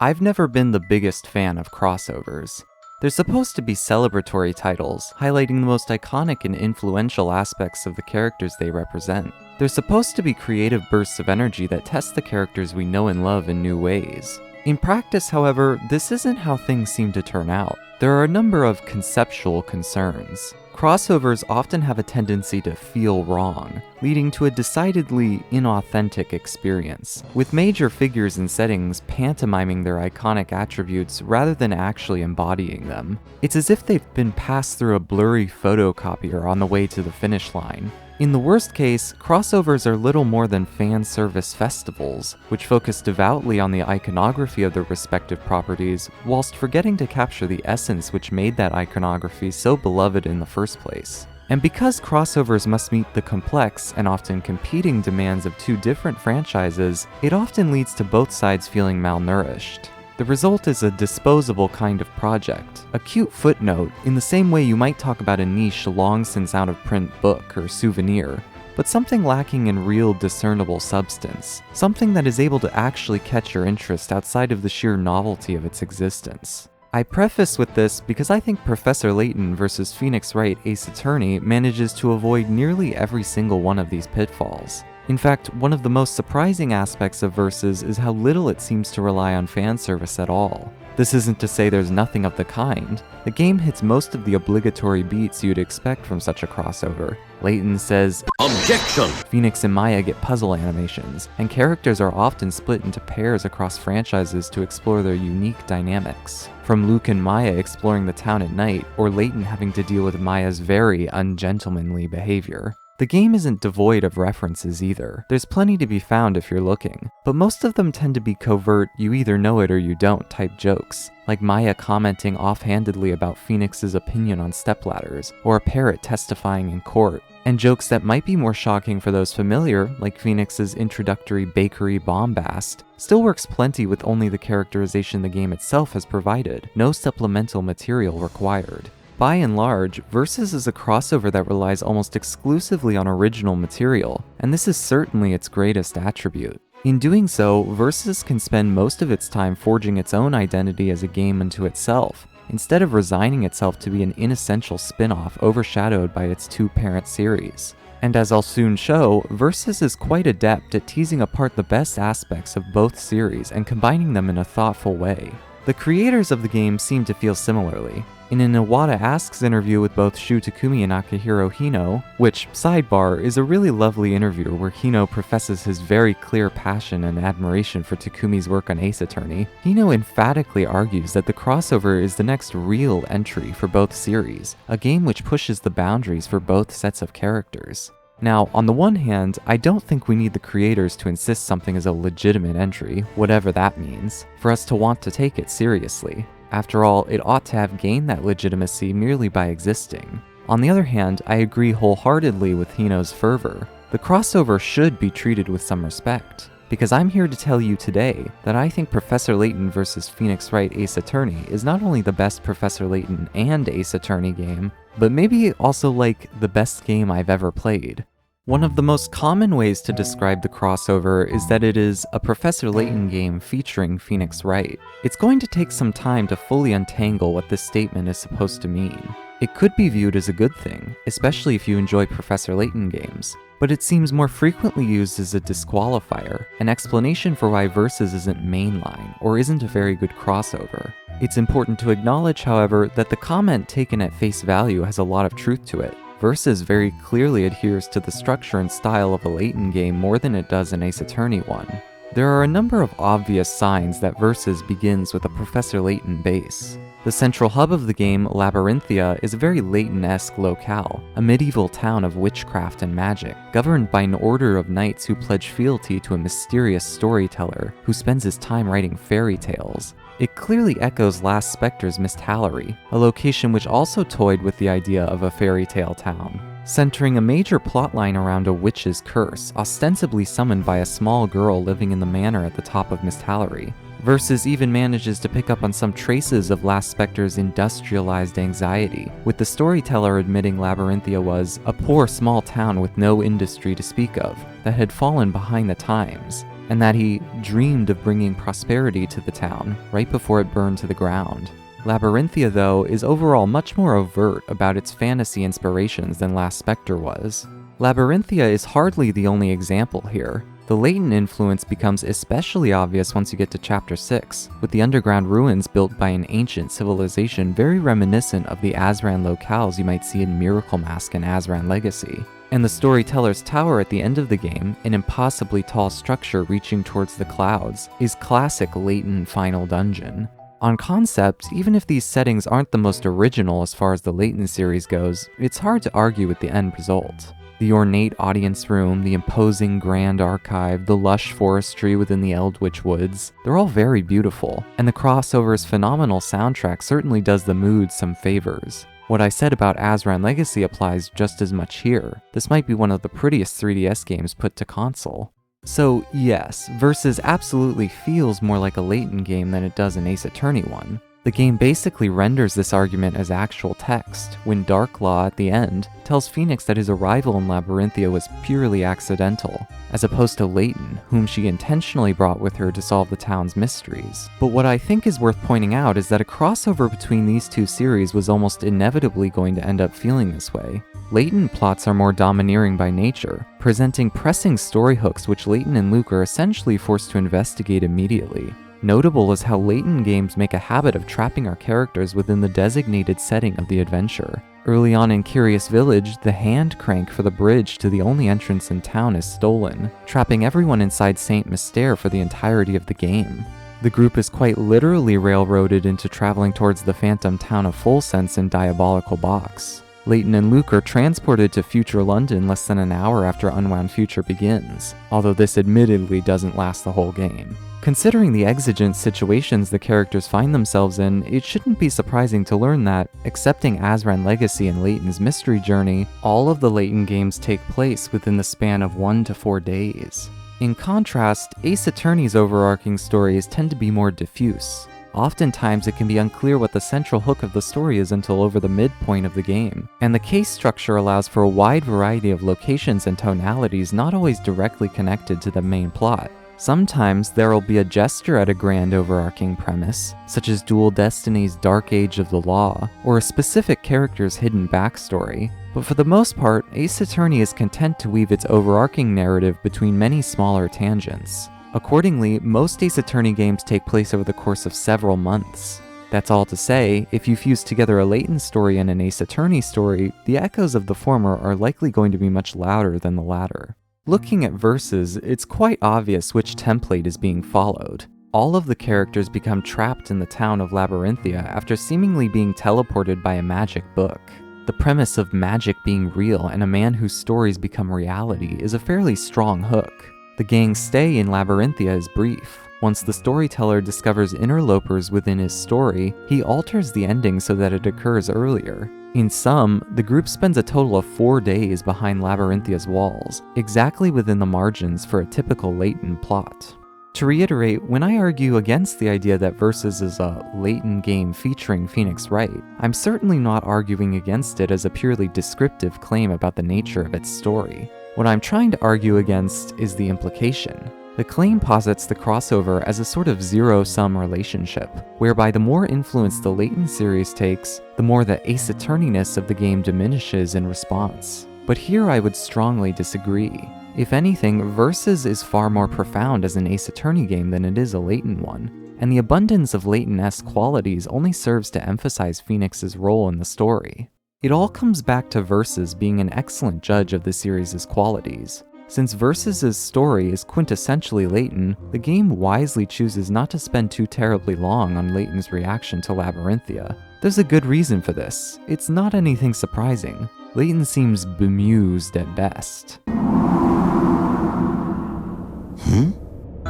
I've never been the biggest fan of crossovers. They're supposed to be celebratory titles, highlighting the most iconic and influential aspects of the characters they represent. They're supposed to be creative bursts of energy that test the characters we know and love in new ways. In practice, however, this isn't how things seem to turn out. There are a number of conceptual concerns. Crossovers often have a tendency to feel wrong, leading to a decidedly inauthentic experience, with major figures and settings pantomiming their iconic attributes rather than actually embodying them. It's as if they've been passed through a blurry photocopier on the way to the finish line. In the worst case, crossovers are little more than fan service festivals, which focus devoutly on the iconography of their respective properties, whilst forgetting to capture the essence which made that iconography so beloved in the first place. And because crossovers must meet the complex and often competing demands of two different franchises, it often leads to both sides feeling malnourished. The result is a disposable kind of project, a cute footnote in the same way you might talk about a niche long since out-of-print book or souvenir, but something lacking in real discernible substance, something that is able to actually catch your interest outside of the sheer novelty of its existence. I preface with this because I think Professor Layton vs. Phoenix Wright Ace Attorney manages to avoid nearly every single one of these pitfalls. In fact, one of the most surprising aspects of Versus is how little it seems to rely on fan service at all. This isn't to say there's nothing of the kind. The game hits most of the obligatory beats you'd expect from such a crossover. Layton says, "Objection!" Phoenix and Maya get puzzle animations, and characters are often split into pairs across franchises to explore their unique dynamics. From Luke and Maya exploring the town at night, or Layton having to deal with Maya's very ungentlemanly behavior. The game isn't devoid of references either. There's plenty to be found if you're looking, but most of them tend to be covert, you either know it or you don't type jokes, like Maya commenting offhandedly about Phoenix's opinion on stepladders, or a parrot testifying in court, and jokes that might be more shocking for those familiar, like Phoenix's introductory bakery bombast, still works plenty with only the characterization the game itself has provided, no supplemental material required. By and large, Versus is a crossover that relies almost exclusively on original material, and this is certainly its greatest attribute. In doing so, Versus can spend most of its time forging its own identity as a game unto itself, instead of resigning itself to be an inessential spin-off overshadowed by its two parent series. And as I'll soon show, Versus is quite adept at teasing apart the best aspects of both series and combining them in a thoughtful way. The creators of the game seem to feel similarly. In an Iwata Asks interview with both Shu Takumi and Akihiro Hino, which, sidebar, is a really lovely interview where Hino professes his very clear passion and admiration for Takumi's work on Ace Attorney, Hino emphatically argues that the crossover is the next real entry for both series, a game which pushes the boundaries for both sets of characters. Now, on the one hand, I don't think we need the creators to insist something is a legitimate entry, whatever that means, for us to want to take it seriously. After all, it ought to have gained that legitimacy merely by existing. On the other hand, I agree wholeheartedly with Hino's fervor. The crossover should be treated with some respect, because I'm here to tell you today that I think Professor Layton vs. Phoenix Wright Ace Attorney is not only the best Professor Layton and Ace Attorney game, but maybe also like the best game I've ever played. One of the most common ways to describe the crossover is that it is a Professor Layton game featuring Phoenix Wright. It's going to take some time to fully untangle what this statement is supposed to mean. It could be viewed as a good thing, especially if you enjoy Professor Layton games, but it seems more frequently used as a disqualifier, an explanation for why Versus isn't mainline or isn't a very good crossover. It's important to acknowledge, however, that the comment taken at face value has a lot of truth to it. Versus very clearly adheres to the structure and style of a Layton game more than it does an Ace Attorney one. There are a number of obvious signs that Versus begins with a Professor Layton base. The central hub of the game, Labyrinthia, is a very Layton-esque locale, a medieval town of witchcraft and magic, governed by an order of knights who pledge fealty to a mysterious storyteller who spends his time writing fairy tales. It clearly echoes Last Spectre's Misthallery, a location which also toyed with the idea of a fairy tale town, centering a major plotline around a witch's curse, ostensibly summoned by a small girl living in the manor at the top of Misthallery. Versus even manages to pick up on some traces of Last Spectre's industrialized anxiety, with the storyteller admitting Labyrinthia was a poor small town with no industry to speak of, that had fallen behind the times. and that he dreamed of bringing prosperity to the town right before it burned to the ground. Labyrinthia, though, is overall much more overt about its fantasy inspirations than Last Spectre was. Labyrinthia is hardly the only example here. The Layton influence becomes especially obvious once you get to Chapter 6, with the underground ruins built by an ancient civilization very reminiscent of the Azran locales you might see in Miracle Mask and Azran Legacy. And the Storyteller's Tower at the end of the game, an impossibly tall structure reaching towards the clouds, is classic Layton Final Dungeon. On concept, even if these settings aren't the most original as far as the Layton series goes, it's hard to argue with the end result. The ornate audience room, the imposing grand archive, the lush forestry within the Eldritch Woods, they're all very beautiful, and the crossover's phenomenal soundtrack certainly does the mood some favors. What I said about Azran Legacy applies just as much here. This might be one of the prettiest 3DS games put to console. So yes, Versus absolutely feels more like a Layton game than it does an Ace Attorney one. The game basically renders this argument as actual text, when Darklaw at the end tells Phoenix that his arrival in Labyrinthia was purely accidental, as opposed to Layton, whom she intentionally brought with her to solve the town's mysteries. But what I think is worth pointing out is that a crossover between these two series was almost inevitably going to end up feeling this way. Layton plots are more domineering by nature, presenting pressing story hooks which Layton and Luke are essentially forced to investigate immediately. Notable is how Layton games make a habit of trapping our characters within the designated setting of the adventure. Early on in Curious Village, the hand crank for the bridge to the only entrance in town is stolen, trapping everyone inside Saint Mystere for the entirety of the game. The group is quite literally railroaded into traveling towards the phantom town of Full Sense in Diabolical Box. Layton and Luke are transported to Future London less than an hour after Unwound Future begins, although this admittedly doesn't last the whole game. Considering the exigent situations the characters find themselves in, it shouldn't be surprising to learn that, excepting Azran Legacy and Layton's mystery journey, all of the Layton games take place within the span of 1 to 4 days. In contrast, Ace Attorney's overarching stories tend to be more diffuse. Oftentimes it can be unclear what the central hook of the story is until over the midpoint of the game, and the case structure allows for a wide variety of locations and tonalities not always directly connected to the main plot. Sometimes there'll be a gesture at a grand overarching premise, such as Dual Destiny's Dark Age of the Law, or a specific character's hidden backstory, but for the most part, Ace Attorney is content to weave its overarching narrative between many smaller tangents. Accordingly, most Ace Attorney games take place over the course of several months. That's all to say, if you fuse together a Layton story and an Ace Attorney story, the echoes of the former are likely going to be much louder than the latter. Looking at Versus, it's quite obvious which template is being followed. All of the characters become trapped in the town of Labyrinthia after seemingly being teleported by a magic book. The premise of magic being real and a man whose stories become reality is a fairly strong hook. The gang's stay in Labyrinthia is brief. Once the storyteller discovers interlopers within his story, he alters the ending so that it occurs earlier. In sum, the group spends a total of 4 days behind Labyrinthia's walls, exactly within the margins for a typical Layton plot. To reiterate, when I argue against the idea that Versus is a Layton game featuring Phoenix Wright, I'm certainly not arguing against it as a purely descriptive claim about the nature of its story. What I'm trying to argue against is the implication. The claim posits the crossover as a sort of zero-sum relationship, whereby the more influence the Layton series takes, the more the Ace Attorney-ness of the game diminishes in response. But here I would strongly disagree. If anything, Versus is far more profound as an Ace Attorney game than it is a Layton one, and the abundance of Layton-esque qualities only serves to emphasize Phoenix's role in the story. It all comes back to Versus being an excellent judge of the series' qualities. Since Versus' story is quintessentially Layton, the game wisely chooses not to spend too terribly long on Layton's reaction to Labyrinthia. There's a good reason for this. It's not anything surprising. Layton seems bemused at best.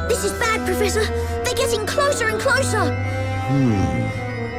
This is bad, Professor! They're getting closer and closer!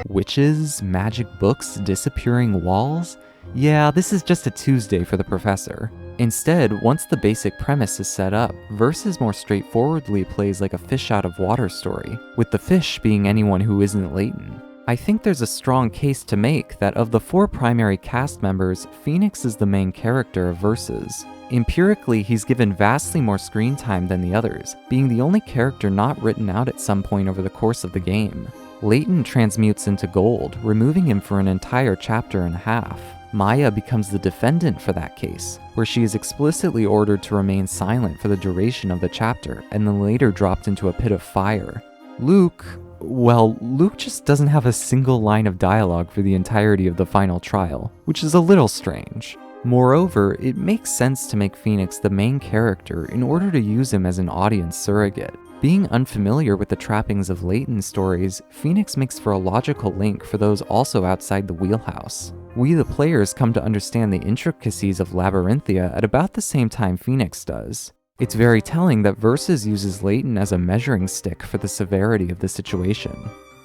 Witches, magic books, disappearing walls? Yeah, this is just a Tuesday for the professor. Instead, once the basic premise is set up, Versus more straightforwardly plays like a fish out of water story, with the fish being anyone who isn't Layton. I think there's a strong case to make that of the 4 primary cast members, Phoenix is the main character of Versus. Empirically, he's given vastly more screen time than the others, being the only character not written out at some point over the course of the game. Layton transmutes into gold, removing him for an entire chapter and a half. Maya becomes the defendant for that case, where she is explicitly ordered to remain silent for the duration of the chapter, and then later dropped into a pit of fire. Luke just doesn't have a single line of dialogue for the entirety of the final trial, which is a little strange. Moreover, it makes sense to make Phoenix the main character in order to use him as an audience surrogate. Being unfamiliar with the trappings of Layton's stories, Phoenix makes for a logical link for those also outside the wheelhouse. We the players come to understand the intricacies of Labyrinthia at about the same time Phoenix does. It's very telling that Versus uses Layton as a measuring stick for the severity of the situation.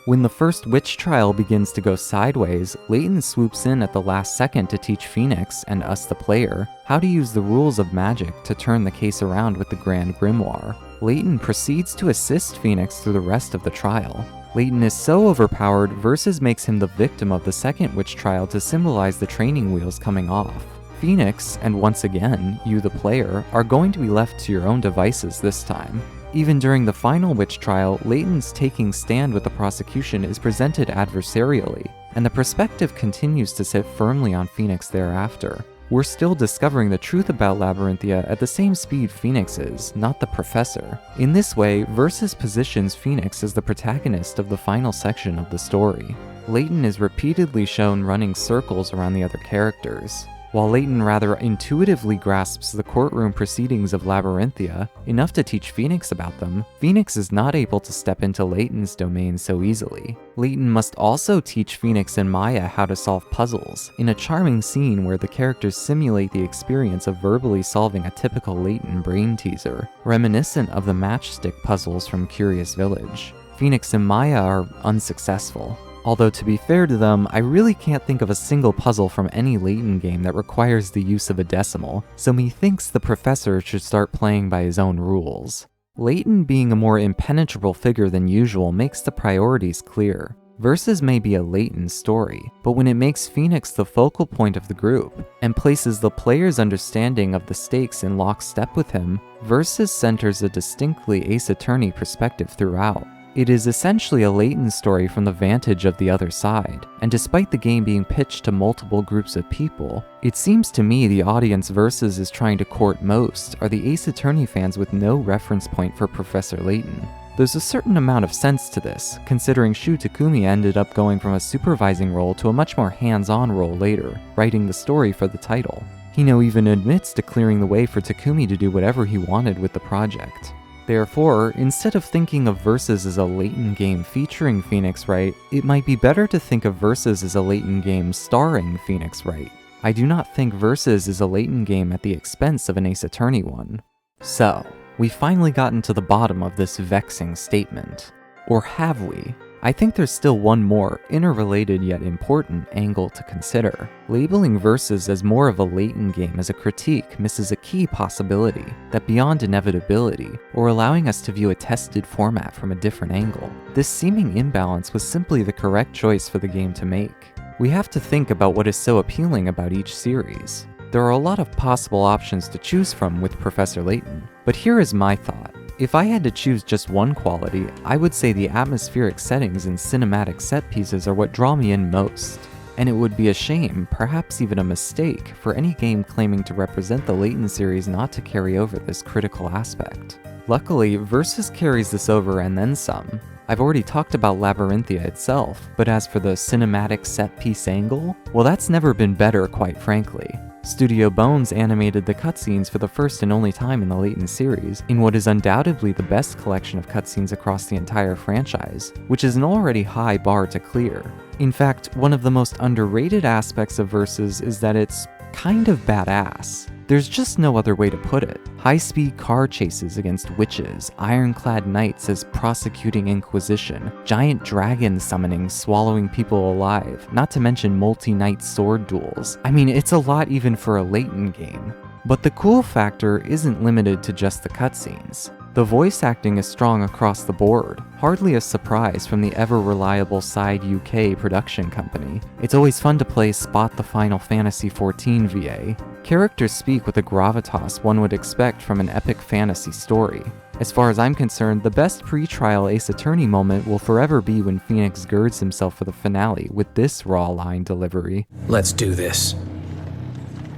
When the first witch trial begins to go sideways, Layton swoops in at the last second to teach Phoenix, and us the player, how to use the rules of magic to turn the case around with the Grand Grimoire. Layton proceeds to assist Phoenix through the rest of the trial. Layton is so overpowered, Versus makes him the victim of the second witch trial to symbolize the training wheels coming off. Phoenix, and once again, you the player, are going to be left to your own devices this time. Even during the final witch trial, Layton's taking stand with the prosecution is presented adversarially, and the perspective continues to sit firmly on Phoenix thereafter. We're still discovering the truth about Labyrinthia at the same speed Phoenix is, not the professor. In this way, Versus positions Phoenix as the protagonist of the final section of the story. Layton is repeatedly shown running circles around the other characters. While Layton rather intuitively grasps the courtroom proceedings of Labyrinthia, enough to teach Phoenix about them, Phoenix is not able to step into Layton's domain so easily. Layton must also teach Phoenix and Maya how to solve puzzles, in a charming scene where the characters simulate the experience of verbally solving a typical Layton brain teaser, reminiscent of the matchstick puzzles from Curious Village. Phoenix and Maya are unsuccessful. Although to be fair to them, I really can't think of a single puzzle from any Layton game that requires the use of a decimal, so methinks the professor should start playing by his own rules. Layton being a more impenetrable figure than usual makes the priorities clear. Versus may be a Layton story, but when it makes Phoenix the focal point of the group, and places the player's understanding of the stakes in lockstep with him, Versus centers a distinctly Ace Attorney perspective throughout. It is essentially a Layton story from the vantage of the other side, and despite the game being pitched to multiple groups of people, it seems to me the audience Versus is trying to court most are the Ace Attorney fans with no reference point for Professor Layton. There's a certain amount of sense to this, considering Shu Takumi ended up going from a supervising role to a much more hands-on role later, writing the story for the title. Hino even admits to clearing the way for Takumi to do whatever he wanted with the project. Therefore, instead of thinking of Versus as a Layton game featuring Phoenix Wright, it might be better to think of Versus as a Layton game starring Phoenix Wright. I do not think Versus is a Layton game at the expense of an Ace Attorney one. So, we've finally gotten to the bottom of this vexing statement. Or have we? I think there's still one more, interrelated yet important, angle to consider. Labeling Versus as more of a Layton game as a critique misses a key possibility, that beyond inevitability, or allowing us to view a tested format from a different angle, this seeming imbalance was simply the correct choice for the game to make. We have to think about what is so appealing about each series. There are a lot of possible options to choose from with Professor Layton, but here is my thought. If I had to choose just one quality, I would say the atmospheric settings and cinematic set pieces are what draw me in most. And it would be a shame, perhaps even a mistake, for any game claiming to represent the Layton series not to carry over this critical aspect. Luckily, Versus carries this over and then some. I've already talked about Labyrinthia itself, but as for the cinematic set piece angle, well, that's never been better, quite frankly. Studio Bones animated the cutscenes for the first and only time in the Layton series, in what is undoubtedly the best collection of cutscenes across the entire franchise, which is an already high bar to clear. In fact, one of the most underrated aspects of Versus is that it's kind of badass. There's just no other way to put it. High-speed car chases against witches, ironclad knights as prosecuting inquisition, giant dragon summoning swallowing people alive, not to mention multi-knight sword duels. I mean, it's a lot even for a Layton game. But the cool factor isn't limited to just the cutscenes. The voice acting is strong across the board, hardly a surprise from the ever-reliable Side UK production company. It's always fun to play Spot the Final Fantasy XIV VA. Characters speak with the gravitas one would expect from an epic fantasy story. As far as I'm concerned, the best pre-trial Ace Attorney moment will forever be when Phoenix girds himself for the finale with this raw line delivery. Let's do this.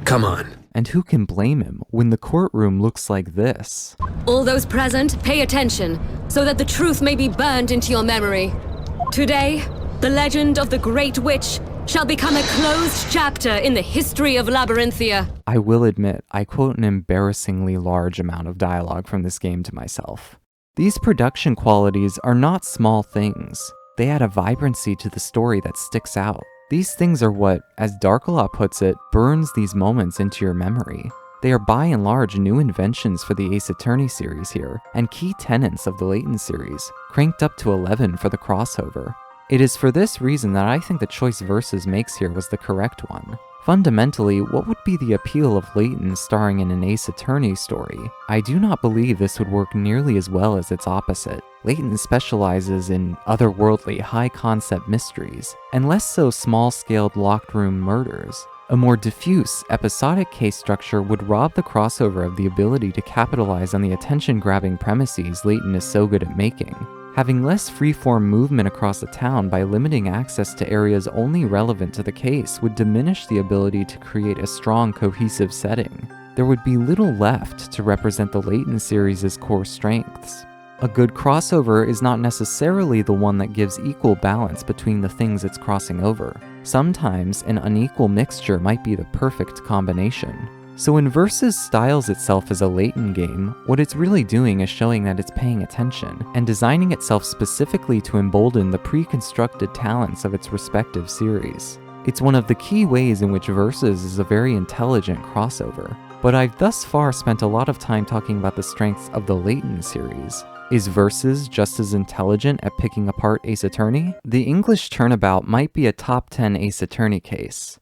Come on. And who can blame him when the courtroom looks like this? All those present, pay attention, so that the truth may be burned into your memory. Today, the legend of the Great Witch shall become a closed chapter in the history of Labyrinthia. I will admit, I quote an embarrassingly large amount of dialogue from this game to myself. These production qualities are not small things. They add a vibrancy to the story that sticks out. These things are what, as Darkalaw puts it, burns these moments into your memory. They are by and large new inventions for the Ace Attorney series here, and key tenets of the Layton series, cranked up to 11 for the crossover. It is for this reason that I think the choice Versus makes here was the correct one. Fundamentally, what would be the appeal of Layton starring in an Ace Attorney story? I do not believe this would work nearly as well as its opposite. Layton specializes in otherworldly, high-concept mysteries, and less so small-scaled locked-room murders. A more diffuse, episodic case structure would rob the crossover of the ability to capitalize on the attention-grabbing premises Layton is so good at making. Having less free-form movement across the town by limiting access to areas only relevant to the case would diminish the ability to create a strong, cohesive setting. There would be little left to represent the Layton series' core strengths. A good crossover is not necessarily the one that gives equal balance between the things it's crossing over. Sometimes an unequal mixture might be the perfect combination. So when Versus styles itself as a Layton game, what it's really doing is showing that it's paying attention, and designing itself specifically to embolden the pre-constructed talents of its respective series. It's one of the key ways in which Versus is a very intelligent crossover. But I've thus far spent a lot of time talking about the strengths of the Layton series. Is Versus just as intelligent at picking apart Ace Attorney? The English Turnabout might be a top 10 Ace Attorney case.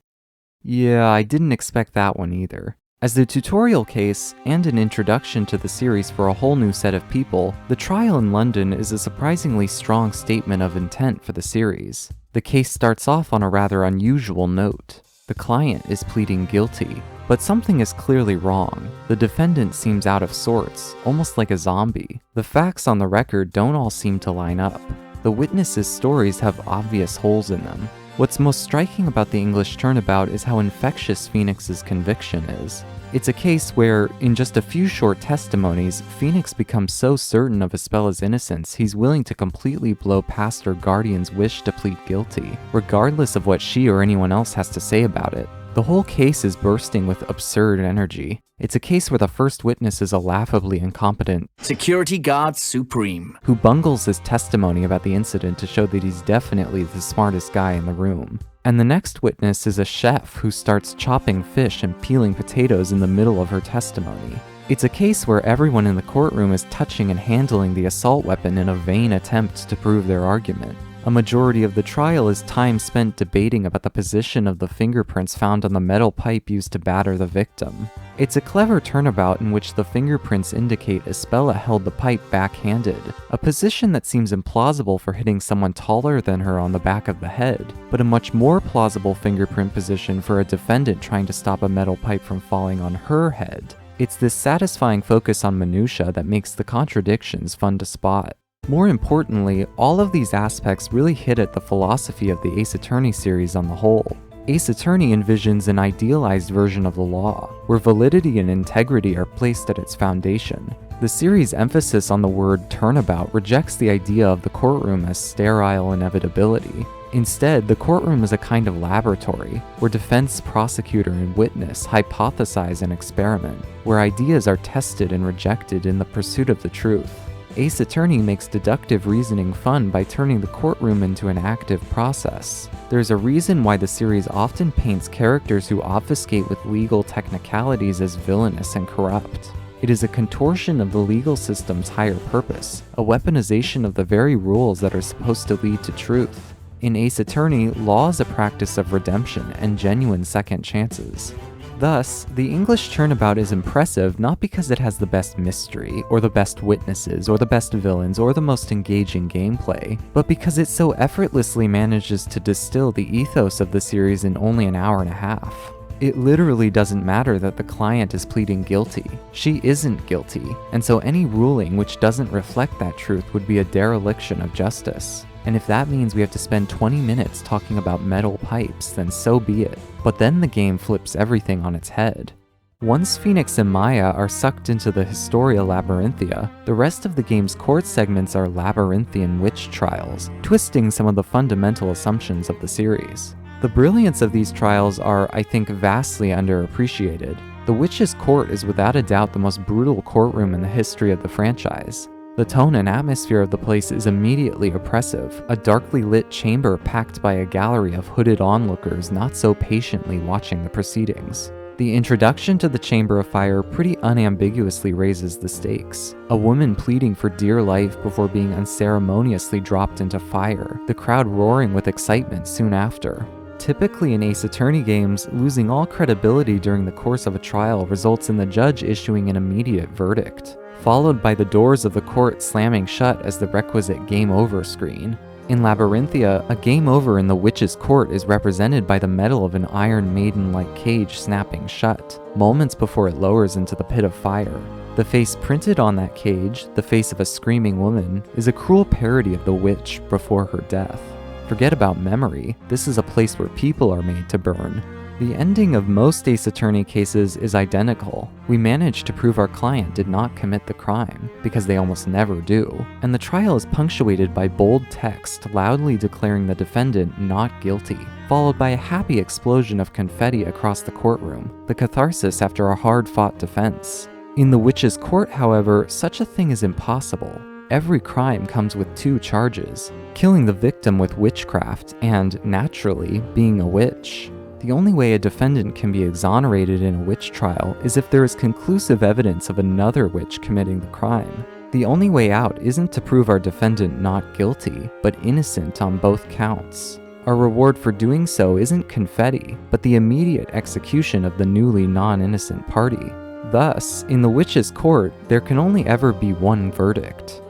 Yeah, I didn't expect that one either. As the tutorial case, and an introduction to the series for a whole new set of people, The Trial in London is a surprisingly strong statement of intent for the series. The case starts off on a rather unusual note. The client is pleading guilty, but something is clearly wrong. The defendant seems out of sorts, almost like a zombie. The facts on the record don't all seem to line up. The witnesses' stories have obvious holes in them. What's most striking about the English Turnabout is how infectious Phoenix's conviction is. It's a case where, in just a few short testimonies, Phoenix becomes so certain of Ispella's innocence he's willing to completely blow past her guardian's wish to plead guilty, regardless of what she or anyone else has to say about it. The whole case is bursting with absurd energy. It's a case where the first witness is a laughably incompetent security guard supreme who bungles his testimony about the incident to show that he's definitely the smartest guy in the room. And the next witness is a chef who starts chopping fish and peeling potatoes in the middle of her testimony. It's a case where everyone in the courtroom is touching and handling the assault weapon in a vain attempt to prove their argument. A majority of the trial is time spent debating about the position of the fingerprints found on the metal pipe used to batter the victim. It's a clever turnabout in which the fingerprints indicate Ispella held the pipe backhanded, a position that seems implausible for hitting someone taller than her on the back of the head, but a much more plausible fingerprint position for a defendant trying to stop a metal pipe from falling on her head. It's this satisfying focus on minutia that makes the contradictions fun to spot. More importantly, all of these aspects really hit at the philosophy of the Ace Attorney series on the whole. Ace Attorney envisions an idealized version of the law, where validity and integrity are placed at its foundation. The series' emphasis on the word turnabout rejects the idea of the courtroom as sterile inevitability. Instead, the courtroom is a kind of laboratory, where defense, prosecutor, and witness hypothesize and experiment, where ideas are tested and rejected in the pursuit of the truth. Ace Attorney makes deductive reasoning fun by turning the courtroom into an active process. There's a reason why the series often paints characters who obfuscate with legal technicalities as villainous and corrupt. It is a contortion of the legal system's higher purpose, a weaponization of the very rules that are supposed to lead to truth. In Ace Attorney, law is a practice of redemption and genuine second chances. Thus, the English Turnabout is impressive not because it has the best mystery, or the best witnesses, or the best villains, or the most engaging gameplay, but because it so effortlessly manages to distill the ethos of the series in only an hour and a half. It literally doesn't matter that the client is pleading guilty. She isn't guilty, and so any ruling which doesn't reflect that truth would be a dereliction of justice. And if that means we have to spend 20 minutes talking about metal pipes, then so be it. But then the game flips everything on its head. Once Phoenix and Maya are sucked into the Historia Labyrinthia, the rest of the game's court segments are labyrinthian witch trials, twisting some of the fundamental assumptions of the series. The brilliance of these trials are, I think, vastly underappreciated. The Witch's Court is without a doubt the most brutal courtroom in the history of the franchise. The tone and atmosphere of the place is immediately oppressive, a darkly lit chamber packed by a gallery of hooded onlookers not so patiently watching the proceedings. The introduction to the Chamber of Fire pretty unambiguously raises the stakes. A woman pleading for dear life before being unceremoniously dropped into fire, the crowd roaring with excitement soon after. Typically in Ace Attorney games, losing all credibility during the course of a trial results in the judge issuing an immediate verdict, followed by the doors of the court slamming shut as the requisite game over screen. In Labyrinthia, a game over in the Witch's Court is represented by the metal of an Iron Maiden-like cage snapping shut, moments before it lowers into the pit of fire. The face printed on that cage, the face of a screaming woman, is a cruel parody of the witch before her death. Forget about memory, this is a place where people are made to burn. The ending of most Ace Attorney cases is identical. We managed to prove our client did not commit the crime, because they almost never do, and the trial is punctuated by bold text loudly declaring the defendant not guilty, followed by a happy explosion of confetti across the courtroom, the catharsis after a hard-fought defense. In the Witch's Court, however, such a thing is impossible. Every crime comes with two charges, killing the victim with witchcraft and, naturally, being a witch. The only way a defendant can be exonerated in a witch trial is if there is conclusive evidence of another witch committing the crime. The only way out isn't to prove our defendant not guilty, but innocent on both counts. Our reward for doing so isn't confetti, but the immediate execution of the newly non-innocent party. Thus, in the Witch's Court, there can only ever be one verdict.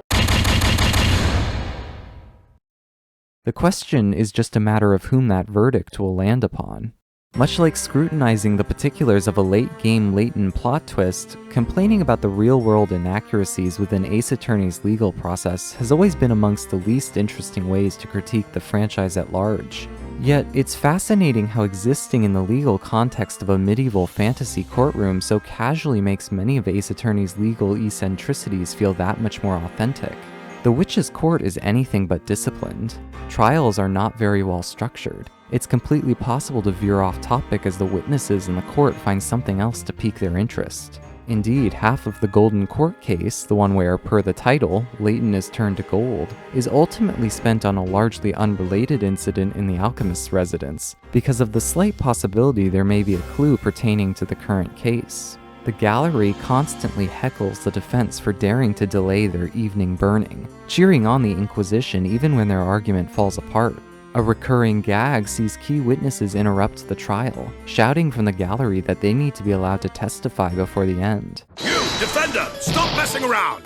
The question is just a matter of whom that verdict will land upon. Much like scrutinizing the particulars of a late-game Layton plot twist, complaining about the real-world inaccuracies within Ace Attorney's legal process has always been amongst the least interesting ways to critique the franchise at large. Yet, it's fascinating how existing in the legal context of a medieval fantasy courtroom so casually makes many of Ace Attorney's legal eccentricities feel that much more authentic. The Witch's Court is anything but disciplined. Trials are not very well structured. It's completely possible to veer off topic as the witnesses in the court find something else to pique their interest. Indeed, half of the Golden Court case, the one where, per the title, Layton is turned to gold, is ultimately spent on a largely unrelated incident in the alchemist's residence, because of the slight possibility there may be a clue pertaining to the current case. The gallery constantly heckles the defense for daring to delay their evening burning, cheering on the Inquisition even when their argument falls apart. A recurring gag sees key witnesses interrupt the trial, shouting from the gallery that they need to be allowed to testify before the end. You, defender, stop messing around!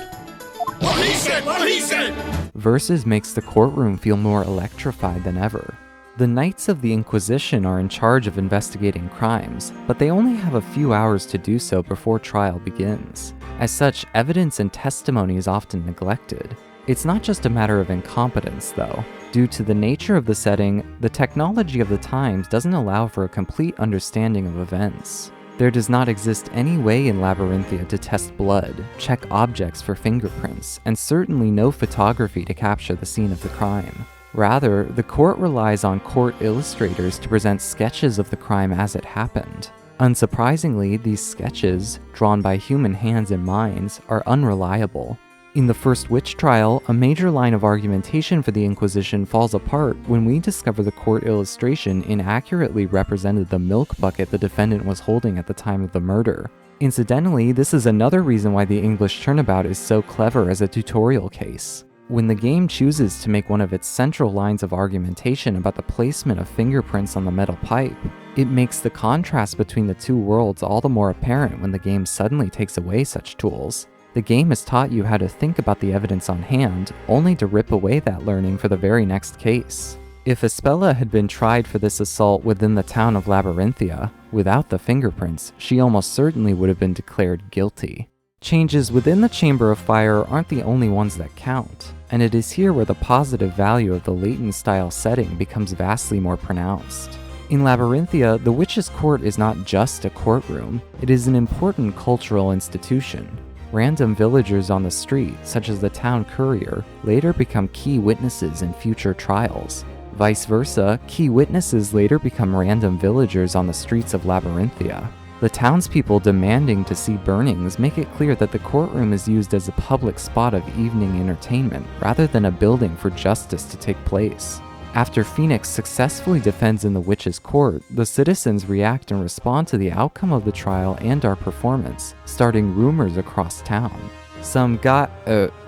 What he said, what he said! Versus makes the courtroom feel more electrified than ever. The Knights of the Inquisition are in charge of investigating crimes, but they only have a few hours to do so before trial begins. As such, evidence and testimony is often neglected. It's not just a matter of incompetence, though. Due to the nature of the setting, the technology of the times doesn't allow for a complete understanding of events. There does not exist any way in Labyrinthia to test blood, check objects for fingerprints, and certainly no photography to capture the scene of the crime. Rather, the court relies on court illustrators to present sketches of the crime as it happened. Unsurprisingly, these sketches, drawn by human hands and minds, are unreliable. In the first witch trial, a major line of argumentation for the Inquisition falls apart when we discover the court illustration inaccurately represented the milk bucket the defendant was holding at the time of the murder. Incidentally, this is another reason why the English Turnabout is so clever as a tutorial case. When the game chooses to make one of its central lines of argumentation about the placement of fingerprints on the metal pipe, it makes the contrast between the two worlds all the more apparent when the game suddenly takes away such tools. The game has taught you how to think about the evidence on hand, only to rip away that learning for the very next case. If Espella had been tried for this assault within the town of Labyrinthia, without the fingerprints, she almost certainly would have been declared guilty. Changes within the Chamber of Fire aren't the only ones that count, and it is here where the positive value of the Layton-style setting becomes vastly more pronounced. In Labyrinthia, the Witch's Court is not just a courtroom, it is an important cultural institution. Random villagers on the street, such as the town courier, later become key witnesses in future trials. Vice versa, key witnesses later become random villagers on the streets of Labyrinthia. The townspeople demanding to see burnings make it clear that the courtroom is used as a public spot of evening entertainment, rather than a building for justice to take place. After Phoenix successfully defends in the Witch's Court, the citizens react and respond to the outcome of the trial and our performance, starting rumors across town. Some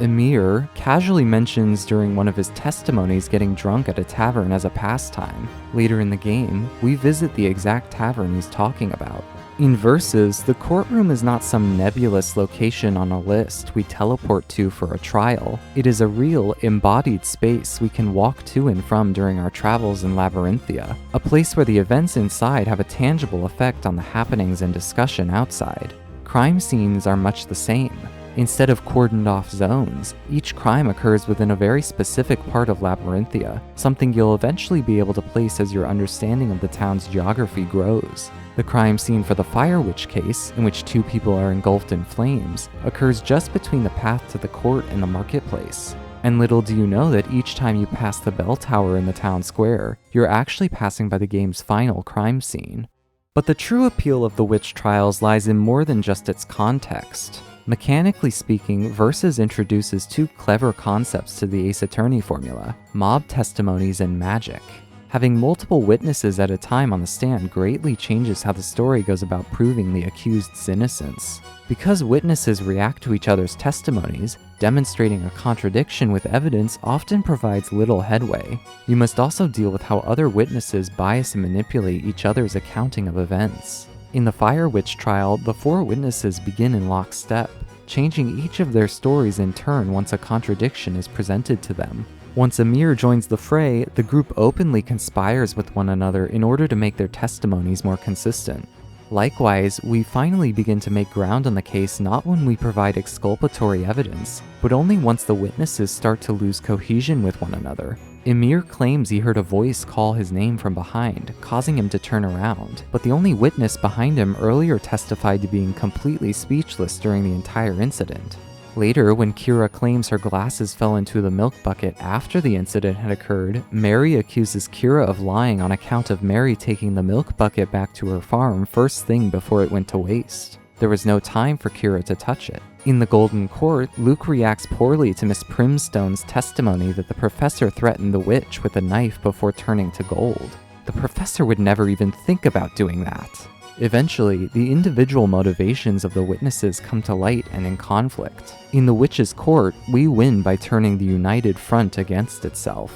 Emir casually mentions during one of his testimonies getting drunk at a tavern as a pastime. Later in the game, we visit the exact tavern he's talking about. In Versus, the courtroom is not some nebulous location on a list we teleport to for a trial. It is a real, embodied space we can walk to and from during our travels in Labyrinthia, a place where the events inside have a tangible effect on the happenings and discussion outside. Crime scenes are much the same. Instead of cordoned off zones, each crime occurs within a very specific part of Labyrinthia, something you'll eventually be able to place as your understanding of the town's geography grows. The crime scene for the Fire Witch case, in which 2 people are engulfed in flames, occurs just between the path to the court and the marketplace. And little do you know that each time you pass the bell tower in the town square, you're actually passing by the game's final crime scene. But the true appeal of the witch trials lies in more than just its context. Mechanically speaking, Versus introduces 2 clever concepts to the Ace Attorney formula: mob testimonies and magic. Having multiple witnesses at a time on the stand greatly changes how the story goes about proving the accused's innocence. Because witnesses react to each other's testimonies, demonstrating a contradiction with evidence often provides little headway. You must also deal with how other witnesses bias and manipulate each other's accounting of events. In the Fire Witch trial, the 4 witnesses begin in lockstep, changing each of their stories in turn once a contradiction is presented to them. Once Amir joins the fray, the group openly conspires with one another in order to make their testimonies more consistent. Likewise, we finally begin to make ground on the case not when we provide exculpatory evidence, but only once the witnesses start to lose cohesion with one another. Emir claims he heard a voice call his name from behind, causing him to turn around, but the only witness behind him earlier testified to being completely speechless during the entire incident. Later, when Kira claims her glasses fell into the milk bucket after the incident had occurred, Mary accuses Kira of lying on account of Mary taking the milk bucket back to her farm first thing before it went to waste. There was no time for Kira to touch it. In the Golden Court, Luke reacts poorly to Miss Primstone's testimony that the professor threatened the witch with a knife before turning to gold. The professor would never even think about doing that. Eventually, the individual motivations of the witnesses come to light and in conflict. In the Witch's Court, we win by turning the united front against itself.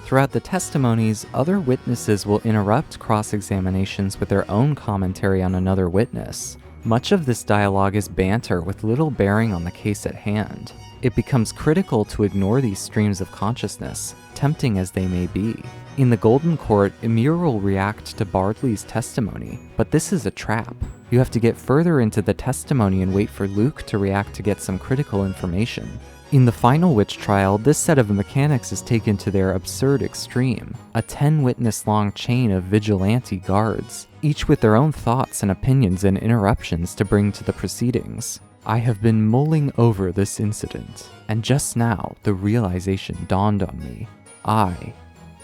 Throughout the testimonies, other witnesses will interrupt cross-examinations with their own commentary on another witness. Much of this dialogue is banter with little bearing on the case at hand. It becomes critical to ignore these streams of consciousness, tempting as they may be. In the Golden Court, Emir will react to Bardley's testimony, but this is a trap. You have to get further into the testimony and wait for Luke to react to get some critical information. In the final witch trial, this set of mechanics is taken to their absurd extreme, a 10-witness-long chain of vigilante guards, each with their own thoughts and opinions and interruptions to bring to the proceedings. I have been mulling over this incident, and just now the realization dawned on me. I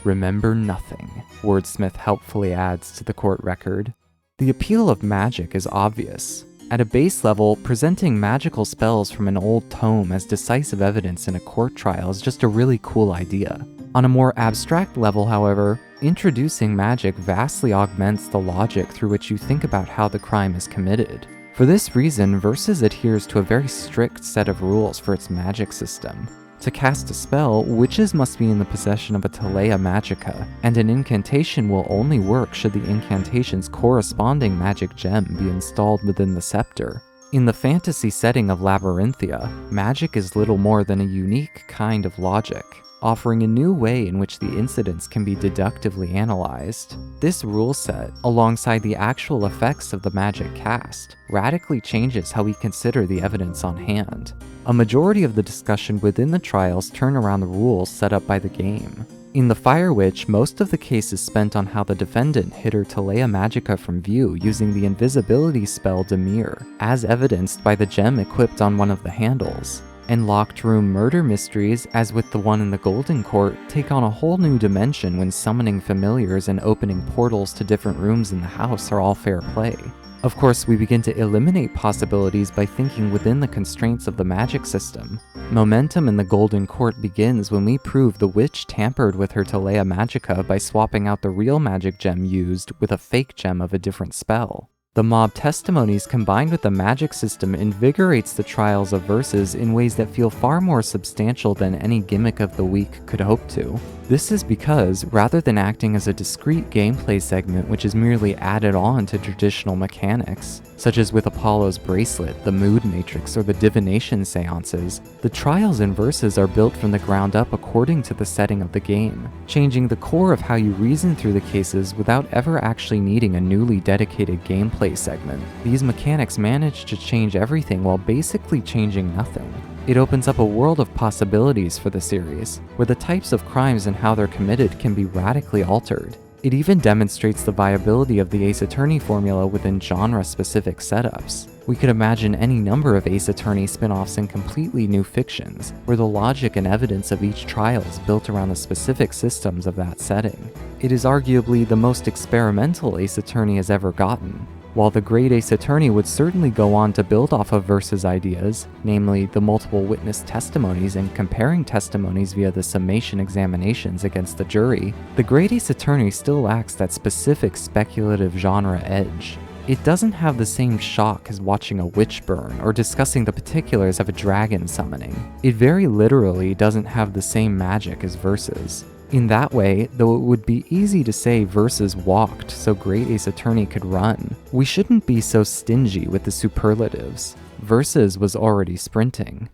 remember nothing, Wordsmith helpfully adds to the court record. The appeal of magic is obvious. At a base level, presenting magical spells from an old tome as decisive evidence in a court trial is just a really cool idea. On a more abstract level, however, introducing magic vastly augments the logic through which you think about how the crime is committed. For this reason, Versus adheres to a very strict set of rules for its magic system. To cast a spell, witches must be in the possession of a Telea Magica, and an incantation will only work should the incantation's corresponding magic gem be installed within the scepter. In the fantasy setting of Labyrinthia, magic is little more than a unique kind of logic, offering a new way in which the incidents can be deductively analyzed. This rule set, alongside the actual effects of the magic cast, radically changes how we consider the evidence on hand. A majority of the discussion within the trials turn around the rules set up by the game. In the Fire Witch, most of the case is spent on how the defendant hid her Telea Magica from view using the invisibility spell Demir, as evidenced by the gem equipped on one of the handles. And locked room murder mysteries, as with the one in the Golden Court, take on a whole new dimension when summoning familiars and opening portals to different rooms in the house are all fair play. Of course, we begin to eliminate possibilities by thinking within the constraints of the magic system. Momentum in the Golden Court begins when we prove the witch tampered with her Telea Magica by swapping out the real magic gem used with a fake gem of a different spell. The mob testimonies combined with the magic system invigorates the trials of verses in ways that feel far more substantial than any gimmick of the week could hope to. This is because, rather than acting as a discrete gameplay segment which is merely added on to traditional mechanics, such as with Apollo's bracelet, the mood matrix, or the divination seances, the trials and verses are built from the ground up according to the setting of the game, changing the core of how you reason through the cases without ever actually needing a newly dedicated gameplay segment. These mechanics manage to change everything while basically changing nothing. It opens up a world of possibilities for the series, where the types of crimes and how they're committed can be radically altered. It even demonstrates the viability of the Ace Attorney formula within genre-specific setups. We could imagine any number of Ace Attorney spin-offs in completely new fictions, where the logic and evidence of each trial is built around the specific systems of that setting. It is arguably the most experimental Ace Attorney has ever gotten. While the great Ace Attorney would certainly go on to build off of Verse's ideas, namely the multiple witness testimonies and comparing testimonies via the summation examinations against the jury, the great Ace Attorney still lacks that specific speculative genre edge. It doesn't have the same shock as watching a witch burn or discussing the particulars of a dragon summoning. It very literally doesn't have the same magic as Verse's. In that way, though it would be easy to say Verses walked so Great Ace Attorney could run, we shouldn't be so stingy with the superlatives. Verses was already sprinting.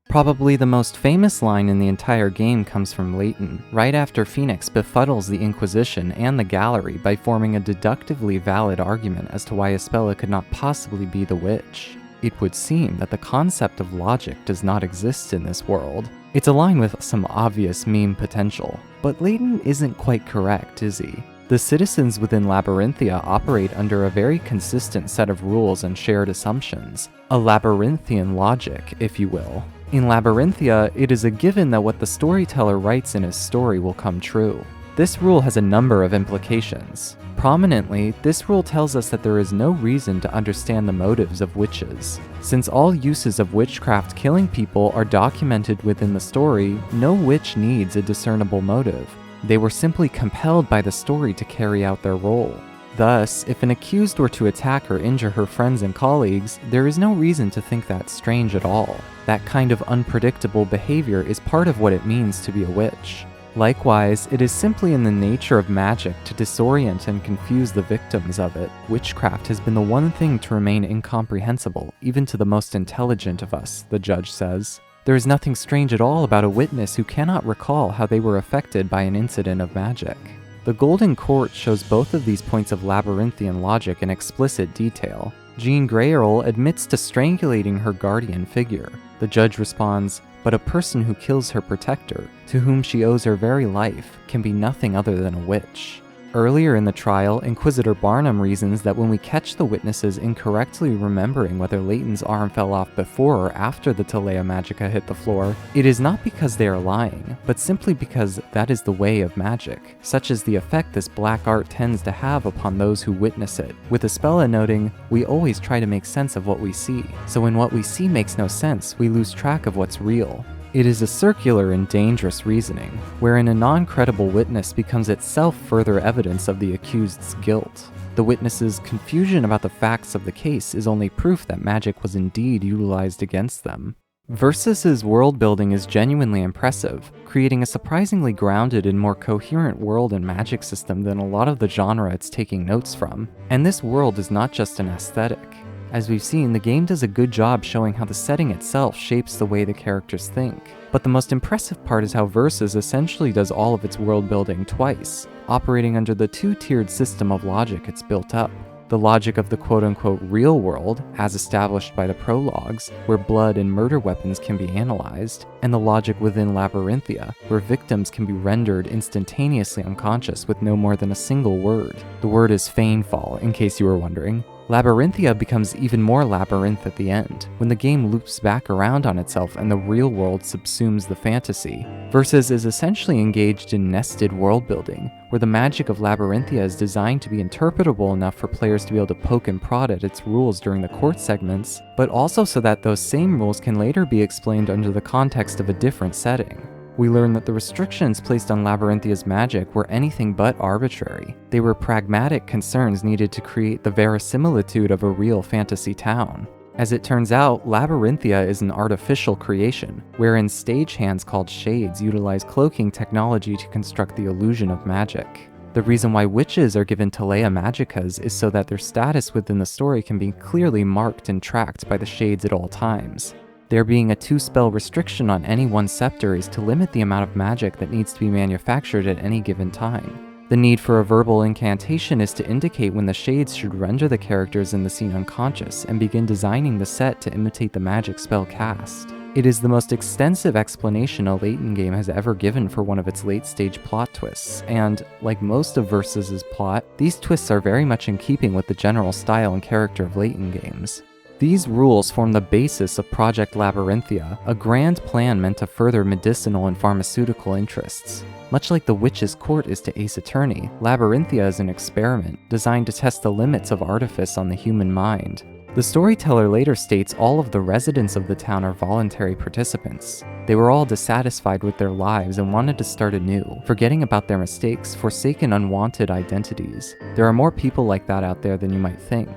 Probably the most famous line in the entire game comes from Layton, right after Phoenix befuddles the Inquisition and the Gallery by forming a deductively valid argument as to why Espella could not possibly be the witch. It would seem that the concept of logic does not exist in this world. It's a line with some obvious meme potential, but Layton isn't quite correct, is he? The citizens within Labyrinthia operate under a very consistent set of rules and shared assumptions, a labyrinthian logic, if you will. In Labyrinthia, it is a given that what the storyteller writes in his story will come true. This rule has a number of implications. Prominently, this rule tells us that there is no reason to understand the motives of witches. Since all uses of witchcraft killing people are documented within the story, no witch needs a discernible motive. They were simply compelled by the story to carry out their role. Thus, if an accused were to attack or injure her friends and colleagues, there is no reason to think that's strange at all. That kind of unpredictable behavior is part of what it means to be a witch. Likewise, it is simply in the nature of magic to disorient and confuse the victims of it. Witchcraft has been the one thing to remain incomprehensible, even to the most intelligent of us, the judge says. There is nothing strange at all about a witness who cannot recall how they were affected by an incident of magic. The Golden Court shows both of these points of labyrinthian logic in explicit detail. Jean Greyerl admits to strangulating her guardian figure. The judge responds, "But a person who kills her protector, to whom she owes her very life, can be nothing other than a witch." Earlier in the trial, Inquisitor Barnum reasons that when we catch the witnesses incorrectly remembering whether Layton's arm fell off before or after the Telea Magica hit the floor, it is not because they are lying, but simply because that is the way of magic, such as the effect this black art tends to have upon those who witness it, with Espella noting, "We always try to make sense of what we see, so when what we see makes no sense, we lose track of what's real." It is a circular and dangerous reasoning, wherein a non-credible witness becomes itself further evidence of the accused's guilt. The witness's confusion about the facts of the case is only proof that magic was indeed utilized against them. Versus's world building is genuinely impressive, creating a surprisingly grounded and more coherent world and magic system than a lot of the genre it's taking notes from. And this world is not just an aesthetic. As we've seen, the game does a good job showing how the setting itself shapes the way the characters think. But the most impressive part is how Versus essentially does all of its world building twice, operating under the two-tiered system of logic it's built up. The logic of the quote-unquote real world, as established by the prologues, where blood and murder weapons can be analyzed, and the logic within Labyrinthia, where victims can be rendered instantaneously unconscious with no more than a single word. The word is Fanefall, in case you were wondering. Labyrinthia becomes even more labyrinth at the end, when the game loops back around on itself and the real world subsumes the fantasy. Versus is essentially engaged in nested world building, where the magic of Labyrinthia is designed to be interpretable enough for players to be able to poke and prod at its rules during the court segments, but also so that those same rules can later be explained under the context of a different setting. We learn that the restrictions placed on Labyrintia's magic were anything but arbitrary. They were pragmatic concerns needed to create the verisimilitude of a real fantasy town. As it turns out, Labyrinthia is an artificial creation, wherein stagehands called shades utilize cloaking technology to construct the illusion of magic. The reason why witches are given Telea Magicas is so that their status within the story can be clearly marked and tracked by the shades at all times. There being a 2-spell restriction on any one scepter is to limit the amount of magic that needs to be manufactured at any given time. The need for a verbal incantation is to indicate when the shades should render the characters in the scene unconscious and begin designing the set to imitate the magic spell cast. It is the most extensive explanation a Layton game has ever given for one of its late-stage plot twists, and, like most of Versus's plot, these twists are very much in keeping with the general style and character of Layton games. These rules form the basis of Project Labyrinthia, a grand plan meant to further medicinal and pharmaceutical interests. Much like the Witch's Court is to Ace Attorney, Labyrinthia is an experiment designed to test the limits of artifice on the human mind. The storyteller later states all of the residents of the town are voluntary participants. They were all dissatisfied with their lives and wanted to start anew, forgetting about their mistakes, forsaken unwanted identities. There are more people like that out there than you might think.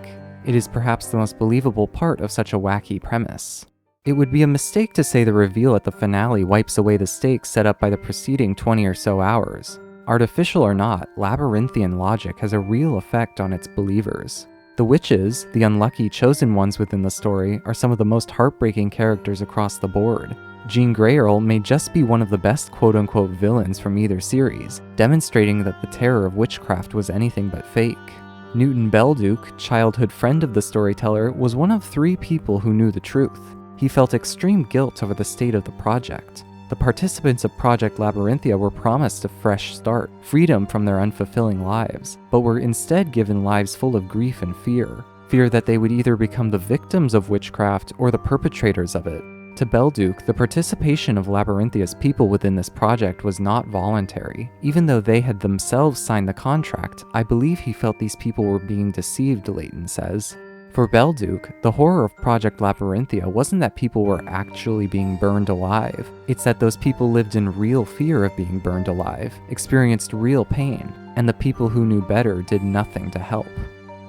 It is perhaps the most believable part of such a wacky premise. It would be a mistake to say the reveal at the finale wipes away the stakes set up by the preceding 20 or so hours. Artificial or not, Labyrinthian logic has a real effect on its believers. The witches, the unlucky chosen ones within the story, are some of the most heartbreaking characters across the board. Jean Greyerl may just be one of the best quote-unquote villains from either series, demonstrating that the terror of witchcraft was anything but fake. Newton Belduke, childhood friend of the storyteller, was one of 3 people who knew the truth. He felt extreme guilt over the state of the project. The participants of Project Labyrinthia were promised a fresh start, freedom from their unfulfilling lives, but were instead given lives full of grief and fear. Fear that they would either become the victims of witchcraft or the perpetrators of it. To Belduke, the participation of Labyrinthia's people within this project was not voluntary. Even though they had themselves signed the contract, I believe he felt these people were being deceived, Layton says. For Belduke, the horror of Project Labyrinthia wasn't that people were actually being burned alive. It's that those people lived in real fear of being burned alive, experienced real pain, and the people who knew better did nothing to help.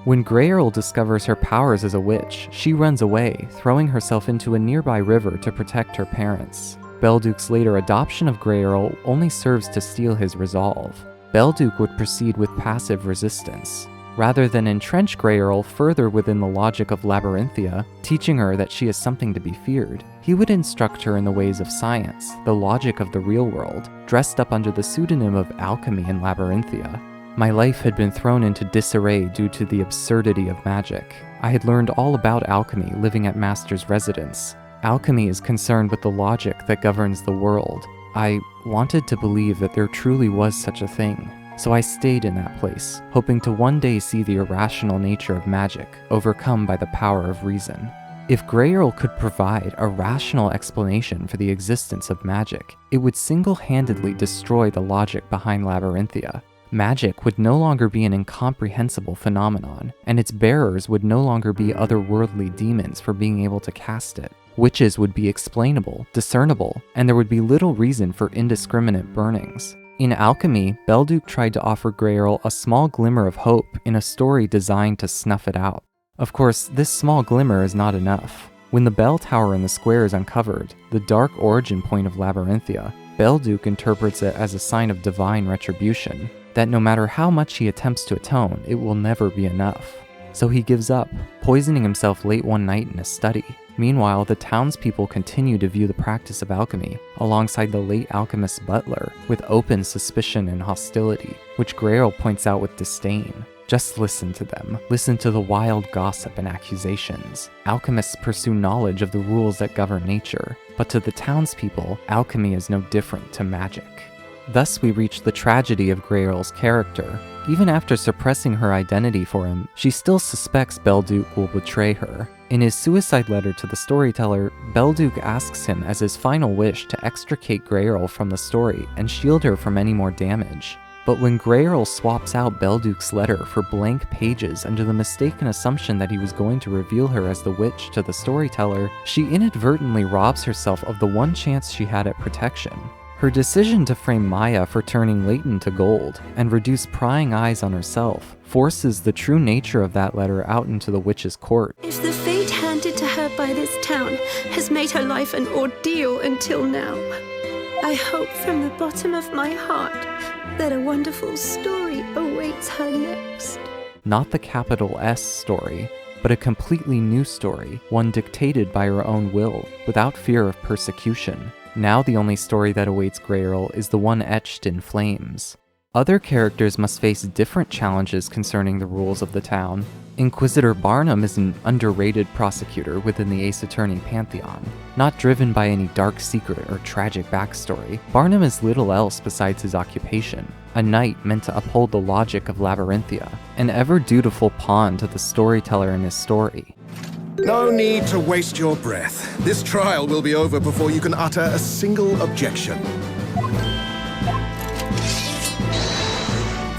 When Greyerl discovers her powers as a witch, she runs away, throwing herself into a nearby river to protect her parents. Belduke's later adoption of Greyerl only serves to steel his resolve. Belduke would proceed with passive resistance. Rather than entrench Greyerl further within the logic of Labyrinthia, teaching her that she is something to be feared, he would instruct her in the ways of science, the logic of the real world, dressed up under the pseudonym of alchemy in Labyrinthia. My life had been thrown into disarray due to the absurdity of magic. I had learned all about alchemy living at Master's residence. Alchemy is concerned with the logic that governs the world. I wanted to believe that there truly was such a thing. So I stayed in that place, hoping to one day see the irrational nature of magic overcome by the power of reason. If Greyerl could provide a rational explanation for the existence of magic, it would single-handedly destroy the logic behind Labyrinthia. Magic would no longer be an incomprehensible phenomenon, and its bearers would no longer be otherworldly demons for being able to cast it. Witches would be explainable, discernible, and there would be little reason for indiscriminate burnings. In alchemy, Belduke tried to offer Greyerl a small glimmer of hope in a story designed to snuff it out. Of course, this small glimmer is not enough. When the bell tower in the square is uncovered, the dark origin point of Labyrinthia, Belduc interprets it as a sign of divine retribution, that no matter how much he attempts to atone, it will never be enough. So he gives up, poisoning himself late one night in his study. Meanwhile, the townspeople continue to view the practice of alchemy, alongside the late alchemist's butler, with open suspicion and hostility, which Grail points out with disdain. Just listen to them. Listen to the wild gossip and accusations. Alchemists pursue knowledge of the rules that govern nature, but to the townspeople, alchemy is no different to magic. Thus we reach the tragedy of Grail's character. Even after suppressing her identity for him, she still suspects Belduc will betray her. In his suicide letter to the storyteller, Belduc asks him as his final wish to extricate Grail from the story and shield her from any more damage. But when Grail swaps out Belduc's letter for blank pages under the mistaken assumption that he was going to reveal her as the witch to the storyteller, she inadvertently robs herself of the one chance she had at protection. Her decision to frame Maya for turning Layton to gold and reduce prying eyes on herself forces the true nature of that letter out into the witch's court. If the fate handed to her by this town has made her life an ordeal until now, I hope from the bottom of my heart that a wonderful story awaits her next. Not the capital S story, but a completely new story, one dictated by her own will, without fear of persecution. Now the only story that awaits Grail is the one etched in flames. Other characters must face different challenges concerning the rules of the town. Inquisitor Barnum is an underrated prosecutor within the Ace Attorney pantheon. Not driven by any dark secret or tragic backstory, Barnum is little else besides his occupation, a knight meant to uphold the logic of Labyrinthia, an ever-dutiful pawn to the storyteller in his story. No need to waste your breath. This trial will be over before you can utter a single objection.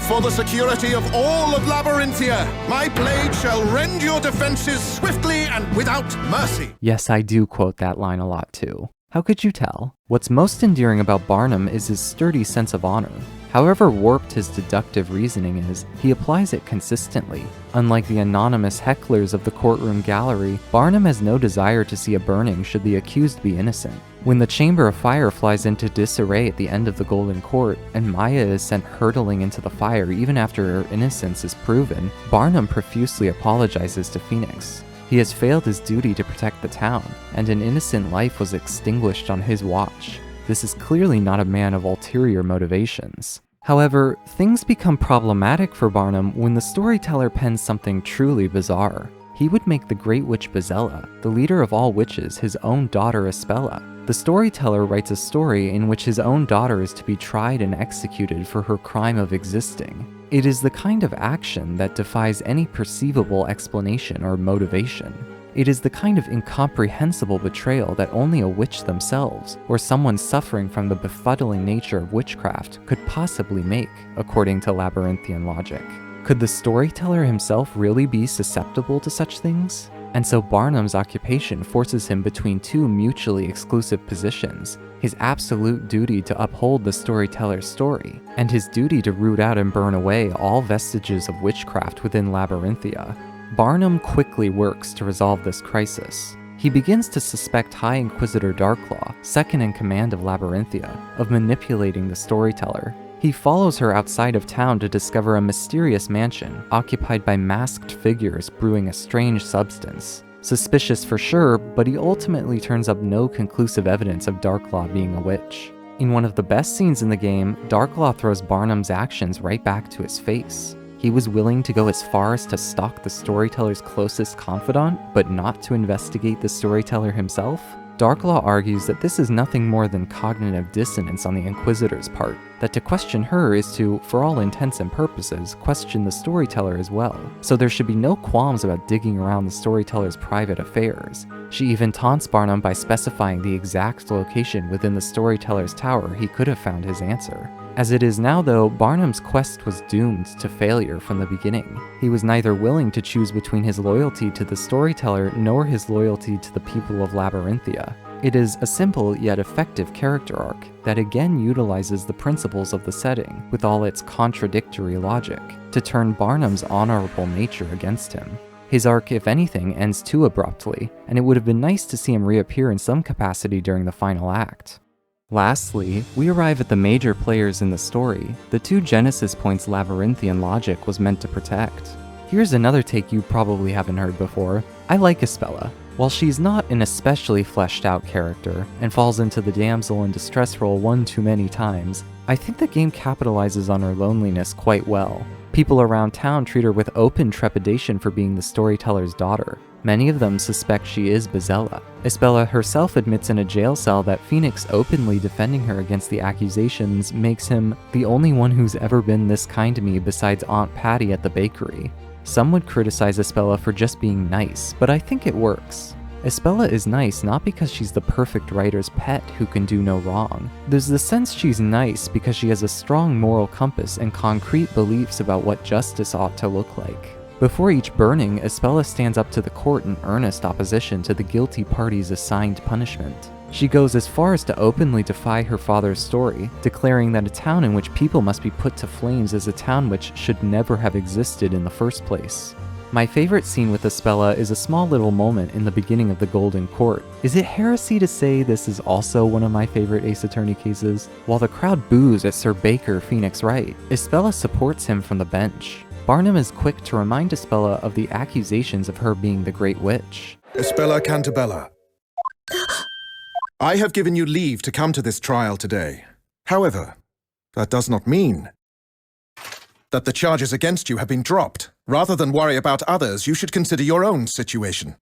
For the security of all of Labyrinthia, my blade shall rend your defenses swiftly and without mercy. Yes, I do quote that line a lot too. How could you tell? What's most endearing about Barnum is his sturdy sense of honor. However warped his deductive reasoning is, he applies it consistently. Unlike the anonymous hecklers of the courtroom gallery, Barnum has no desire to see a burning should the accused be innocent. When the Chamber of Fire flies into disarray at the end of the Golden Court, and Maya is sent hurtling into the fire even after her innocence is proven, Barnum profusely apologizes to Phoenix. He has failed his duty to protect the town, and an innocent life was extinguished on his watch. This is clearly not a man of ulterior motivations. However, things become problematic for Barnum when the storyteller pens something truly bizarre. He would make the Great Witch Bezella, the leader of all witches, his own daughter Espella. The storyteller writes a story in which his own daughter is to be tried and executed for her crime of existing. It is the kind of action that defies any perceivable explanation or motivation. It is the kind of incomprehensible betrayal that only a witch themselves, or someone suffering from the befuddling nature of witchcraft, could possibly make, according to Labyrinthian logic. Could the storyteller himself really be susceptible to such things? And so Barnum's occupation forces him between two mutually exclusive positions: his absolute duty to uphold the storyteller's story, and his duty to root out and burn away all vestiges of witchcraft within Labyrinthia. Barnum quickly works to resolve this crisis. He begins to suspect High Inquisitor Darklaw, second in command of Labyrinthia, of manipulating the storyteller. He follows her outside of town to discover a mysterious mansion occupied by masked figures brewing a strange substance. Suspicious for sure, but he ultimately turns up no conclusive evidence of Darklaw being a witch. In one of the best scenes in the game, Darklaw throws Barnum's actions right back to his face. He was willing to go as far as to stalk the storyteller's closest confidant, but not to investigate the storyteller himself? Darklaw argues that this is nothing more than cognitive dissonance on the Inquisitor's part, that to question her is to, for all intents and purposes, question the storyteller as well. So there should be no qualms about digging around the storyteller's private affairs. She even taunts Barnum by specifying the exact location within the storyteller's tower he could have found his answer. As it is now though, Barnum's quest was doomed to failure from the beginning. He was neither willing to choose between his loyalty to the storyteller nor his loyalty to the people of Labyrinthia. It is a simple yet effective character arc that again utilizes the principles of the setting, with all its contradictory logic, to turn Barnum's honorable nature against him. His arc, if anything, ends too abruptly, and it would have been nice to see him reappear in some capacity during the final act. Lastly, we arrive at the major players in the story, the two genesis points Labyrinthian logic was meant to protect. Here's another take you probably haven't heard before. I like Espella. While she's not an especially fleshed out character, and falls into the damsel in distress role one too many times, I think the game capitalizes on her loneliness quite well. People around town treat her with open trepidation for being the storyteller's daughter. Many of them suspect she is Bezella. Espella herself admits in a jail cell that Phoenix openly defending her against the accusations makes him the only one who's ever been this kind to me besides Aunt Patty at the bakery. Some would criticize Espella for just being nice, but I think it works. Espella is nice not because she's the perfect writer's pet who can do no wrong. There's the sense she's nice because she has a strong moral compass and concrete beliefs about what justice ought to look like. Before each burning, Espella stands up to the court in earnest opposition to the guilty party's assigned punishment. She goes as far as to openly defy her father's story, declaring that a town in which people must be put to flames is a town which should never have existed in the first place. My favorite scene with Espella is a small little moment in the beginning of the Golden Court. Is it heresy to say this is also one of my favorite Ace Attorney cases? While the crowd boos at Sir Baker Phoenix Wright, Espella supports him from the bench. Barnum is quick to remind Espella of the accusations of her being the Great Witch. Espella Cantabella, I have given you leave to come to this trial today. However, that does not mean that the charges against you have been dropped. Rather than worry about others, you should consider your own situation.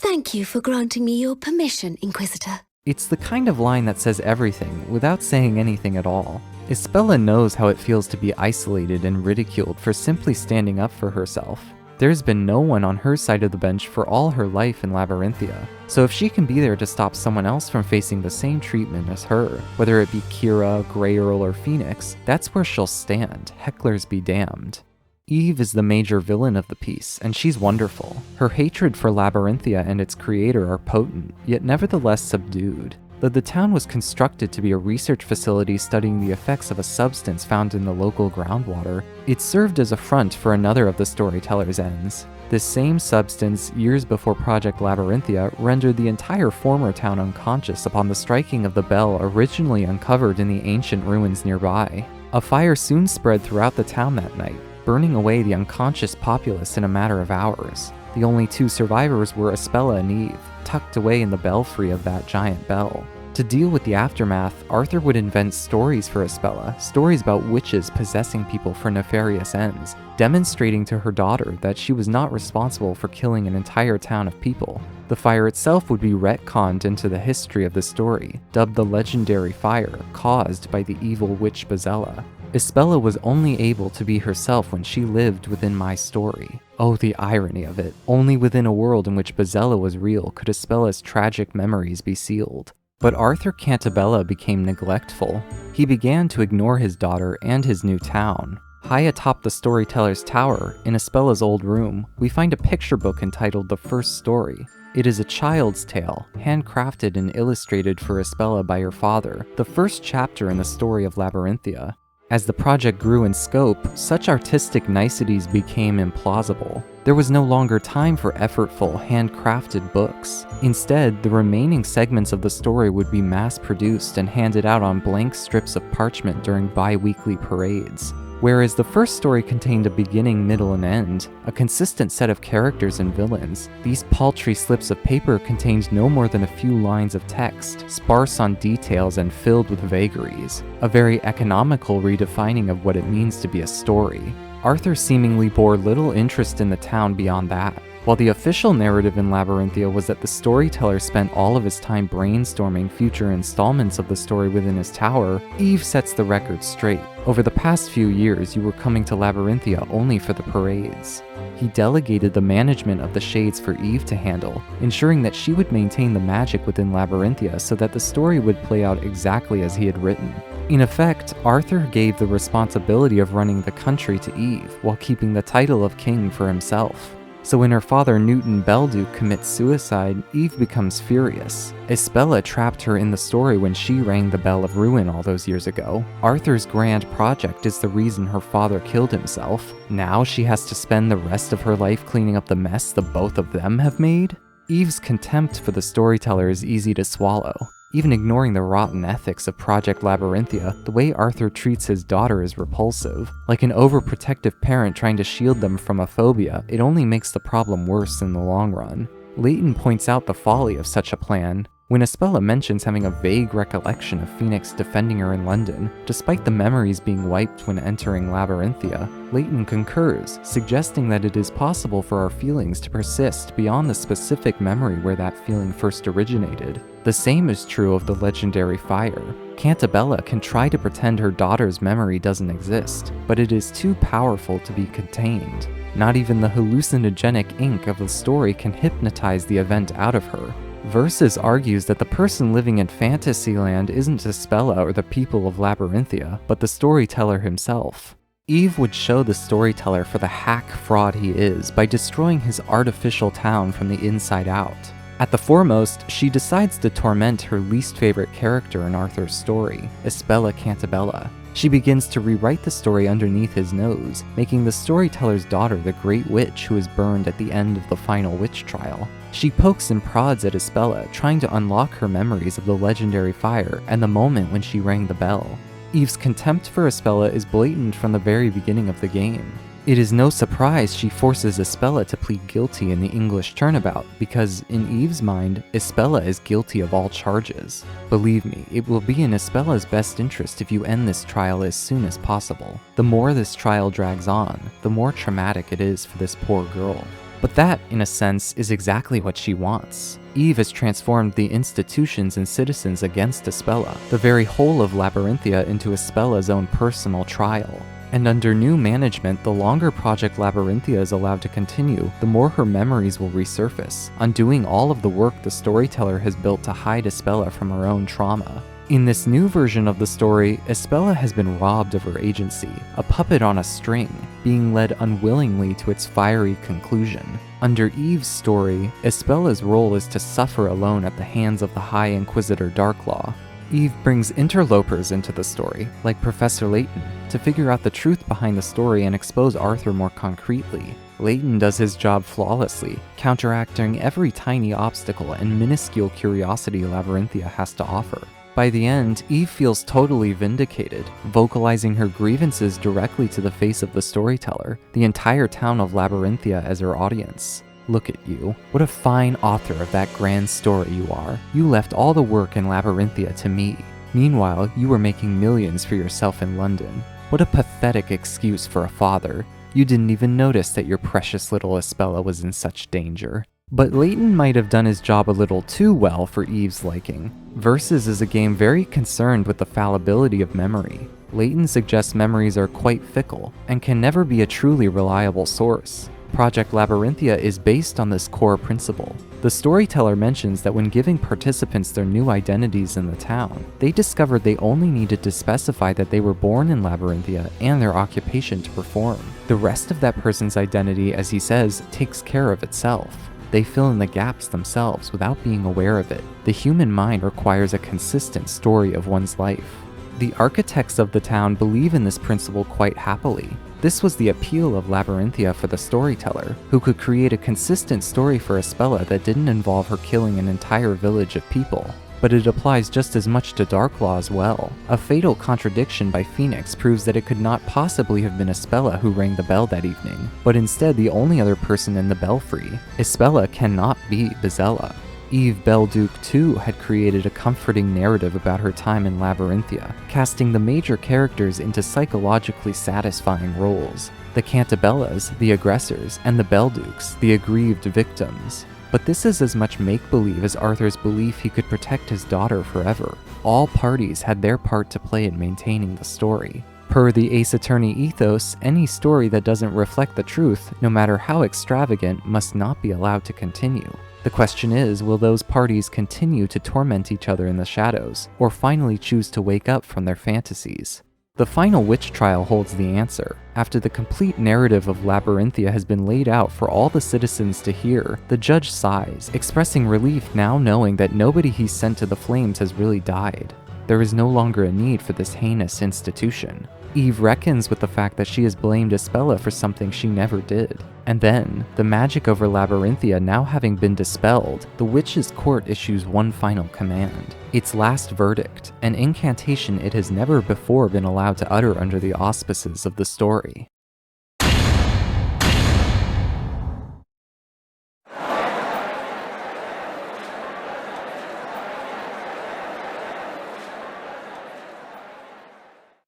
Thank you for granting me your permission, Inquisitor. It's the kind of line that says everything without saying anything at all. Espella knows how it feels to be isolated and ridiculed for simply standing up for herself. There's been no one on her side of the bench for all her life in Labyrinthia, so if she can be there to stop someone else from facing the same treatment as her, whether it be Kira, Grey Earl, or Phoenix, that's where she'll stand, hecklers be damned. Eve is the major villain of the piece, and she's wonderful. Her hatred for Labyrinthia and its creator are potent, yet nevertheless subdued. Though the town was constructed to be a research facility studying the effects of a substance found in the local groundwater, it served as a front for another of the storyteller's ends. This same substance, years before Project Labyrinthia, rendered the entire former town unconscious upon the striking of the bell originally uncovered in the ancient ruins nearby. A fire soon spread throughout the town that night, burning away the unconscious populace in a matter of hours. The only two survivors were Espella and Eve, tucked away in the belfry of that giant bell. To deal with the aftermath, Arthur would invent stories for Espella, stories about witches possessing people for nefarious ends, demonstrating to her daughter that she was not responsible for killing an entire town of people. The fire itself would be retconned into the history of the story, dubbed the legendary fire, caused by the evil witch Bezella. Espella was only able to be herself when she lived within my story. Oh, the irony of it. Only within a world in which Bezella was real could Espella's tragic memories be sealed. But Arthur Cantabella became neglectful. He began to ignore his daughter and his new town. High atop the storyteller's tower, in Espella's old room, we find a picture book entitled The First Story. It is a child's tale, handcrafted and illustrated for Espella by her father, the first chapter in the story of Labyrinthia. As the project grew in scope, such artistic niceties became implausible. There was no longer time for effortful, handcrafted books. Instead, the remaining segments of the story would be mass-produced and handed out on blank strips of parchment during bi-weekly parades. Whereas the first story contained a beginning, middle, and end, a consistent set of characters and villains, these paltry slips of paper contained no more than a few lines of text, sparse on details and filled with vagaries, a very economical redefining of what it means to be a story. Arthur seemingly bore little interest in the town beyond that. While the official narrative in Labyrinthia was that the storyteller spent all of his time brainstorming future installments of the story within his tower, Eve sets the record straight. Over the past few years, you were coming to Labyrinthia only for the parades. He delegated the management of the Shades for Eve to handle, ensuring that she would maintain the magic within Labyrinthia so that the story would play out exactly as he had written. In effect, Arthur gave the responsibility of running the country to Eve, while keeping the title of king for himself. So when her father Newton Belduke commits suicide, Eve becomes furious. Isabella trapped her in the story when she rang the bell of ruin all those years ago. Arthur's grand project is the reason her father killed himself. Now she has to spend the rest of her life cleaning up the mess the both of them have made? Eve's contempt for the storyteller is easy to swallow. Even ignoring the rotten ethics of Project Labyrinthia, the way Arthur treats his daughter is repulsive. Like an overprotective parent trying to shield them from a phobia, it only makes the problem worse in the long run. Layton points out the folly of such a plan. When Isabella mentions having a vague recollection of Phoenix defending her in London, despite the memories being wiped when entering Labyrinthia, Layton concurs, suggesting that it is possible for our feelings to persist beyond the specific memory where that feeling first originated. The same is true of the legendary fire. Cantabella can try to pretend her daughter's memory doesn't exist, but it is too powerful to be contained. Not even the hallucinogenic ink of the story can hypnotize the event out of her. Versus argues that the person living in Fantasyland isn't Isabella or the people of Labyrinthia, but the storyteller himself. Eve would show the storyteller for the hack fraud he is by destroying his artificial town from the inside out. At the foremost, she decides to torment her least favorite character in Arthur's story, Isabella Cantabella. She begins to rewrite the story underneath his nose, making the storyteller's daughter the great witch who is burned at the end of the final witch trial. She pokes and prods at Isabella, trying to unlock her memories of the legendary fire and the moment when she rang the bell. Eve's contempt for Isabella is blatant from the very beginning of the game. It is no surprise she forces Isabella to plead guilty in the English turnabout, because in Eve's mind, Isabella is guilty of all charges. Believe me, it will be in Isabella's best interest if you end this trial as soon as possible. The more this trial drags on, the more traumatic it is for this poor girl. But that, in a sense, is exactly what she wants. Eve has transformed the institutions and citizens against Isabella, the very whole of Labyrinthia, into Isabella's own personal trial. And under new management, the longer Project Labyrinthia is allowed to continue, the more her memories will resurface, undoing all of the work the storyteller has built to hide Isabella from her own trauma. In this new version of the story, Isabella has been robbed of her agency, a puppet on a string, being led unwillingly to its fiery conclusion. Under Eve's story, Isabella's role is to suffer alone at the hands of the High Inquisitor Darklaw. Eve brings interlopers into the story, like Professor Layton, to figure out the truth behind the story and expose Arthur more concretely. Layton does his job flawlessly, counteracting every tiny obstacle and minuscule curiosity Labyrinthia has to offer. By the end, Eve feels totally vindicated, vocalizing her grievances directly to the face of the storyteller, the entire town of Labyrinthia as her audience. Look at you. What a fine author of that grand story you are. You left all the work in Labyrinthia to me. Meanwhile, you were making millions for yourself in London. What a pathetic excuse for a father. You didn't even notice that your precious little Isabella was in such danger. But Layton might have done his job a little too well for Eve's liking. Versus is a game very concerned with the fallibility of memory. Layton suggests memories are quite fickle, and can never be a truly reliable source. Project Labyrinthia is based on this core principle. The storyteller mentions that when giving participants their new identities in the town, they discovered they only needed to specify that they were born in Labyrinthia and their occupation to perform. The rest of that person's identity, as he says, takes care of itself. They fill in the gaps themselves without being aware of it. The human mind requires a consistent story of one's life. The architects of the town believe in this principle quite happily. This was the appeal of Labyrinthia for the storyteller, who could create a consistent story for Isabella that didn't involve her killing an entire village of people. But it applies just as much to Darklaw as well. A fatal contradiction by Phoenix proves that it could not possibly have been Isabella who rang the bell that evening, but instead the only other person in the belfry. Isabella cannot be Bizella. Eve Belduke too had created a comforting narrative about her time in Labyrinthia, casting the major characters into psychologically satisfying roles. The Cantabellas, the aggressors, and the Beldukes, the aggrieved victims. But this is as much make-believe as Arthur's belief he could protect his daughter forever. All parties had their part to play in maintaining the story. Per the Ace Attorney ethos, any story that doesn't reflect the truth, no matter how extravagant, must not be allowed to continue. The question is, will those parties continue to torment each other in the shadows, or finally choose to wake up from their fantasies? The final witch trial holds the answer. After the complete narrative of Labyrinthia has been laid out for all the citizens to hear, the judge sighs, expressing relief now knowing that nobody he sent to the flames has really died. There is no longer a need for this heinous institution. Eve reckons with the fact that she has blamed Espella for something she never did. And then, the magic over Labyrinthia now having been dispelled, the witch's court issues one final command. Its last verdict, an incantation it has never before been allowed to utter under the auspices of the story.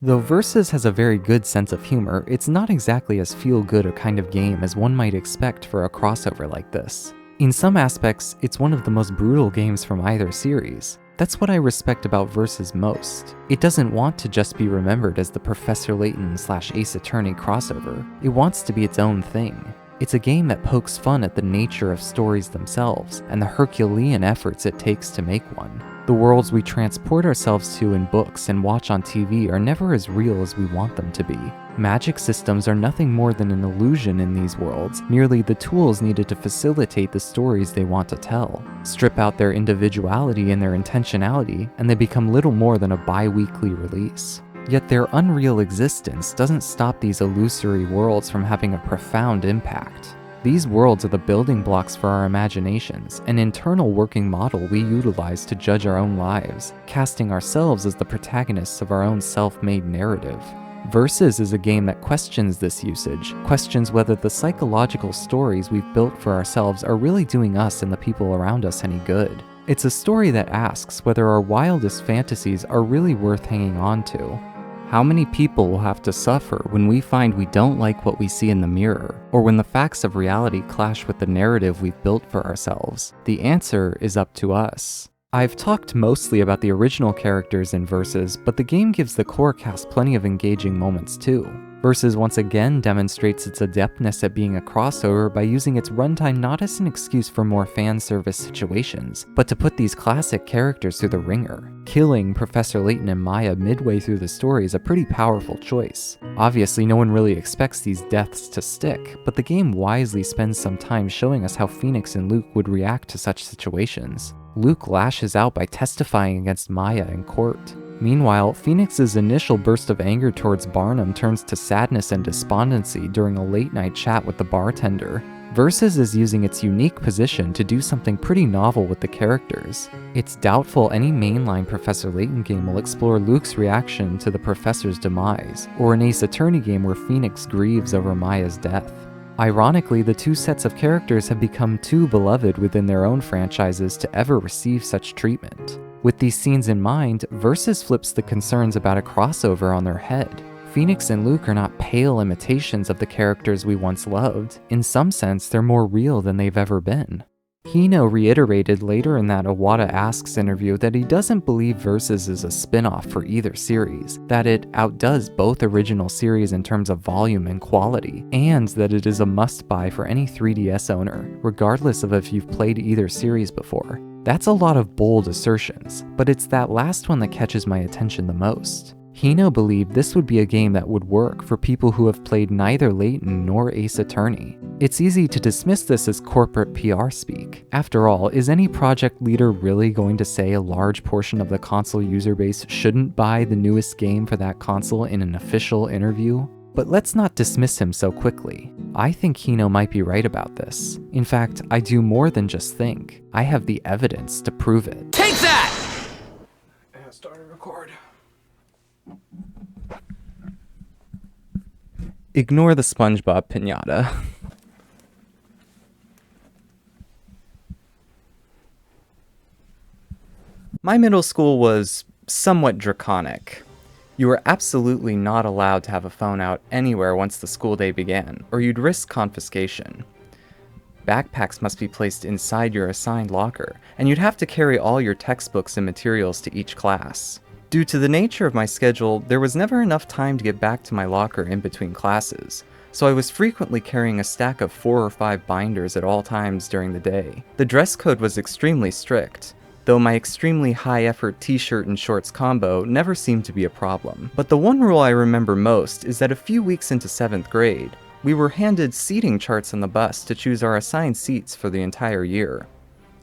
Though Versus has a very good sense of humor, it's not exactly as feel-good a kind of game as one might expect for a crossover like this. In some aspects, it's one of the most brutal games from either series. That's what I respect about Versus most. It doesn't want to just be remembered as the Professor Layton / Ace Attorney crossover. It wants to be its own thing. It's a game that pokes fun at the nature of stories themselves and the Herculean efforts it takes to make one. The worlds we transport ourselves to in books and watch on TV are never as real as we want them to be. Magic systems are nothing more than an illusion in these worlds, merely the tools needed to facilitate the stories they want to tell. Strip out their individuality and their intentionality, and they become little more than a bi-weekly release. Yet their unreal existence doesn't stop these illusory worlds from having a profound impact. These worlds are the building blocks for our imaginations, an internal working model we utilize to judge our own lives, casting ourselves as the protagonists of our own self-made narrative. Versus is a game that questions this usage, questions whether the psychological stories we've built for ourselves are really doing us and the people around us any good. It's a story that asks whether our wildest fantasies are really worth hanging on to. How many people will have to suffer when we find we don't like what we see in the mirror, or when the facts of reality clash with the narrative we've built for ourselves? The answer is up to us. I've talked mostly about the original characters in Versus, but the game gives the core cast plenty of engaging moments too. Versus once again demonstrates its adeptness at being a crossover by using its runtime not as an excuse for more fan service situations, but to put these classic characters through the ringer. Killing Professor Layton and Maya midway through the story is a pretty powerful choice. Obviously, no one really expects these deaths to stick, but the game wisely spends some time showing us how Phoenix and Luke would react to such situations. Luke lashes out by testifying against Maya in court. Meanwhile, Phoenix's initial burst of anger towards Barnum turns to sadness and despondency during a late-night chat with the bartender. Versus is using its unique position to do something pretty novel with the characters. It's doubtful any mainline Professor Layton game will explore Luke's reaction to the professor's demise, or an Ace Attorney game where Phoenix grieves over Maya's death. Ironically, the two sets of characters have become too beloved within their own franchises to ever receive such treatment. With these scenes in mind, Versus flips the concerns about a crossover on their head. Phoenix and Luke are not pale imitations of the characters we once loved. In some sense, they're more real than they've ever been. Hino reiterated later in that Iwata Asks interview that he doesn't believe Versus is a spin-off for either series, that it outdoes both original series in terms of volume and quality, and that it is a must-buy for any 3DS owner, regardless of if you've played either series before. That's a lot of bold assertions, but it's that last one that catches my attention the most. Hino believed this would be a game that would work for people who have played neither Layton nor Ace Attorney. It's easy to dismiss this as corporate PR speak. After all, is any project leader really going to say a large portion of the console user base shouldn't buy the newest game for that console in an official interview? But let's not dismiss him so quickly. I think Hino might be right about this. In fact, I do more than just think. I have the evidence to prove it. Take that! And start a record. Ignore the SpongeBob pinata. My middle school was somewhat draconic. You were absolutely not allowed to have a phone out anywhere once the school day began, or you'd risk confiscation. Backpacks must be placed inside your assigned locker, and you'd have to carry all your textbooks and materials to each class. Due to the nature of my schedule, there was never enough time to get back to my locker in between classes, so I was frequently carrying a stack of 4 or 5 binders at all times during the day. The dress code was extremely strict. though my extremely high-effort t-shirt and shorts combo never seemed to be a problem. But the one rule I remember most is that a few weeks into 7th grade, we were handed seating charts on the bus to choose our assigned seats for the entire year.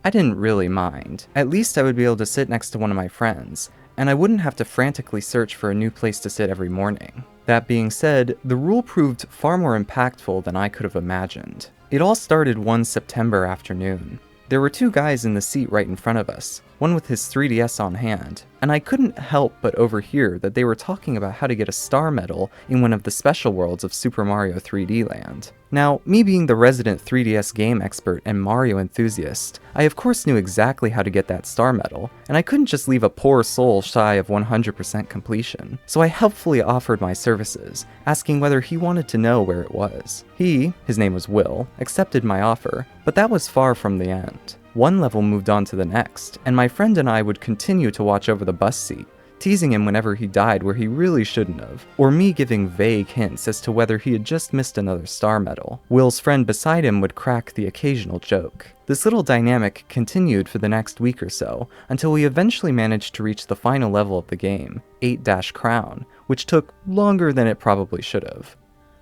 I didn't really mind. At least I would be able to sit next to one of my friends, and I wouldn't have to frantically search for a new place to sit every morning. That being said, the rule proved far more impactful than I could have imagined. It all started one September afternoon. There were 2 guys in the seat right in front of us, one with his 3DS on hand, and I couldn't help but overhear that they were talking about how to get a star medal in one of the special worlds of Super Mario 3D Land. Now, me being the resident 3DS game expert and Mario enthusiast, I of course knew exactly how to get that star medal, and I couldn't just leave a poor soul shy of 100% completion. So I helpfully offered my services, asking whether he wanted to know where it was. His name was Will, accepted my offer, but that was far from the end. One level moved on to the next, and my friend and I would continue to watch over the bus seat, teasing him whenever he died where he really shouldn't have, or me giving vague hints as to whether he had just missed another star medal. Will's friend beside him would crack the occasional joke. This little dynamic continued for the next week or so, until we eventually managed to reach the final level of the game, 8-Crown, which took longer than it probably should have.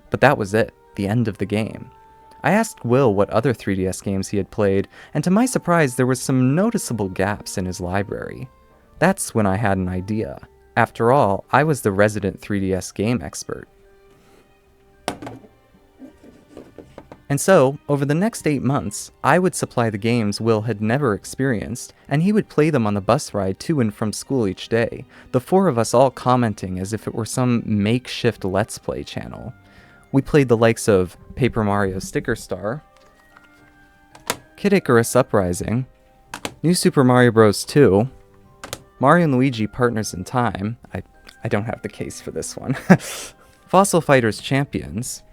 But that was it, the end of the game. I asked Will what other 3DS games he had played, and to my surprise there were some noticeable gaps in his library. That's when I had an idea. After all, I was the resident 3DS game expert. And so, over the next 8 months, I would supply the games Will had never experienced, and he would play them on the bus ride to and from school each day, the 4 of us all commenting as if it were some makeshift Let's Play channel. We played the likes of Paper Mario Sticker Star, Kid Icarus Uprising, New Super Mario Bros. 2, Mario and Luigi Partners in Time, I don't have the case for this one, Fossil Fighters Champions,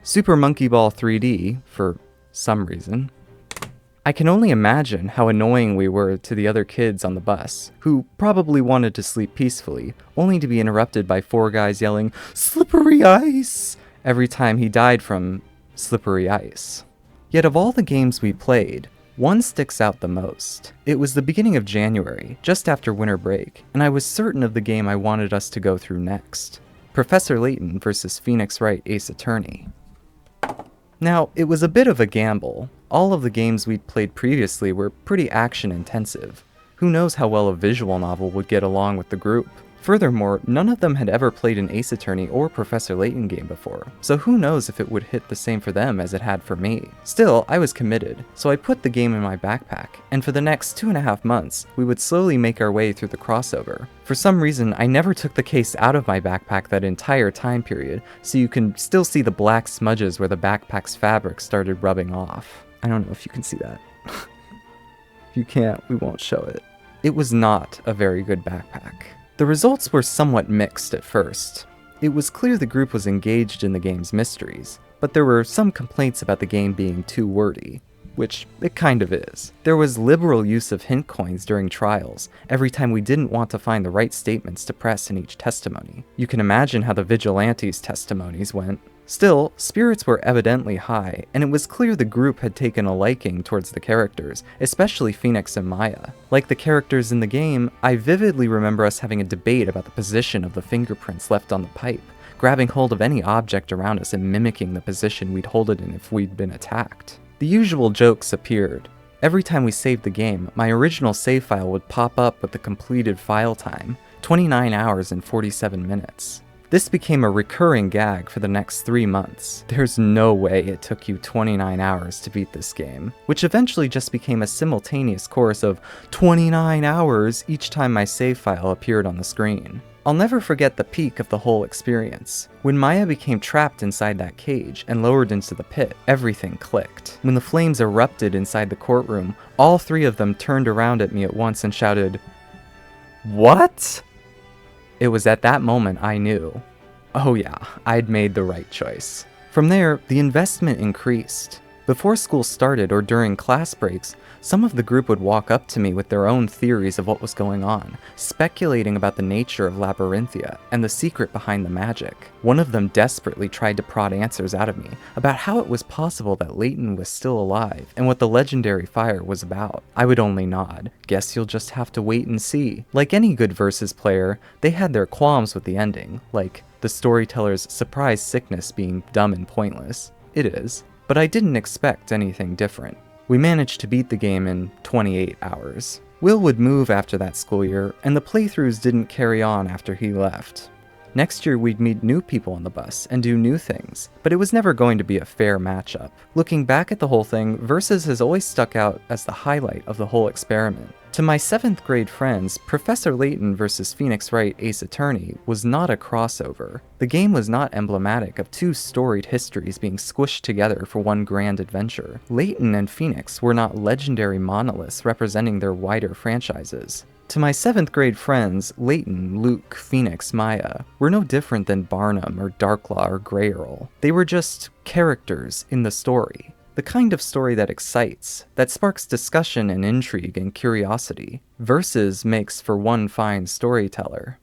Super Monkey Ball 3D, for some reason. I can only imagine how annoying we were to the other kids on the bus, who probably wanted to sleep peacefully, only to be interrupted by 4 guys yelling, "Slippery ice!" every time he died from slippery ice. Yet of all the games we played, one sticks out the most. It was the beginning of January, just after winter break, and I was certain of the game I wanted us to go through next. Professor Layton versus Phoenix Wright Ace Attorney. Now, it was a bit of a gamble. All of the games we'd played previously were pretty action-intensive. Who knows how well a visual novel would get along with the group? Furthermore, none of them had ever played an Ace Attorney or Professor Layton game before, so who knows if it would hit the same for them as it had for me. Still, I was committed, so I put the game in my backpack, and for the next 2.5 months, we would slowly make our way through the crossover. For some reason, I never took the case out of my backpack that entire time period, so you can still see the black smudges where the backpack's fabric started rubbing off. I don't know if you can see that. If you can't, we won't show it. It was not a very good backpack. The results were somewhat mixed at first. It was clear the group was engaged in the game's mysteries, but there were some complaints about the game being too wordy, which it kind of is. There was liberal use of hint coins during trials, every time we didn't want to find the right statements to press in each testimony. You can imagine how the vigilantes' testimonies went. Still, spirits were evidently high, and it was clear the group had taken a liking towards the characters, especially Phoenix and Maya. Like the characters in the game, I vividly remember us having a debate about the position of the fingerprints left on the pipe, grabbing hold of any object around us and mimicking the position we'd hold it in if we'd been attacked. The usual jokes appeared. Every time we saved the game, my original save file would pop up with the completed file time, 29 hours and 47 minutes. This became a recurring gag for the next 3 months. There's no way it took you 29 hours to beat this game, which eventually just became a simultaneous chorus of 29 hours each time my save file appeared on the screen. I'll never forget the peak of the whole experience. When Maya became trapped inside that cage and lowered into the pit, everything clicked. When the flames erupted inside the courtroom, all 3 of them turned around at me at once and shouted, "What?" It was at that moment I knew, oh yeah, I'd made the right choice. From there, the investment increased, Before school started or during class breaks, some of the group would walk up to me with their own theories of what was going on, speculating about the nature of Labyrinthia and the secret behind the magic. One of them desperately tried to prod answers out of me about how it was possible that Layton was still alive and what the legendary fire was about. I would only nod. Guess you'll just have to wait and see. Like any good Versus player, they had their qualms with the ending, like the storyteller's surprise sickness being dumb and pointless. It is. But I didn't expect anything different. We managed to beat the game in 28 hours. Will would move after that school year, and the playthroughs didn't carry on after he left. Next year we'd meet new people on the bus and do new things, but it was never going to be a fair matchup. Looking back at the whole thing, Versus has always stuck out as the highlight of the whole experiment. To my 7th grade friends, Professor Layton versus Phoenix Wright Ace Attorney was not a crossover. The game was not emblematic of two storied histories being squished together for one grand adventure. Layton and Phoenix were not legendary monoliths representing their wider franchises. To my 7th grade friends, Layton, Luke, Phoenix, Maya were no different than Barnum or Darklaw or Grey Earl. They were just characters in the story. The kind of story that excites, that sparks discussion and intrigue and curiosity. Versus makes for one fine storyteller.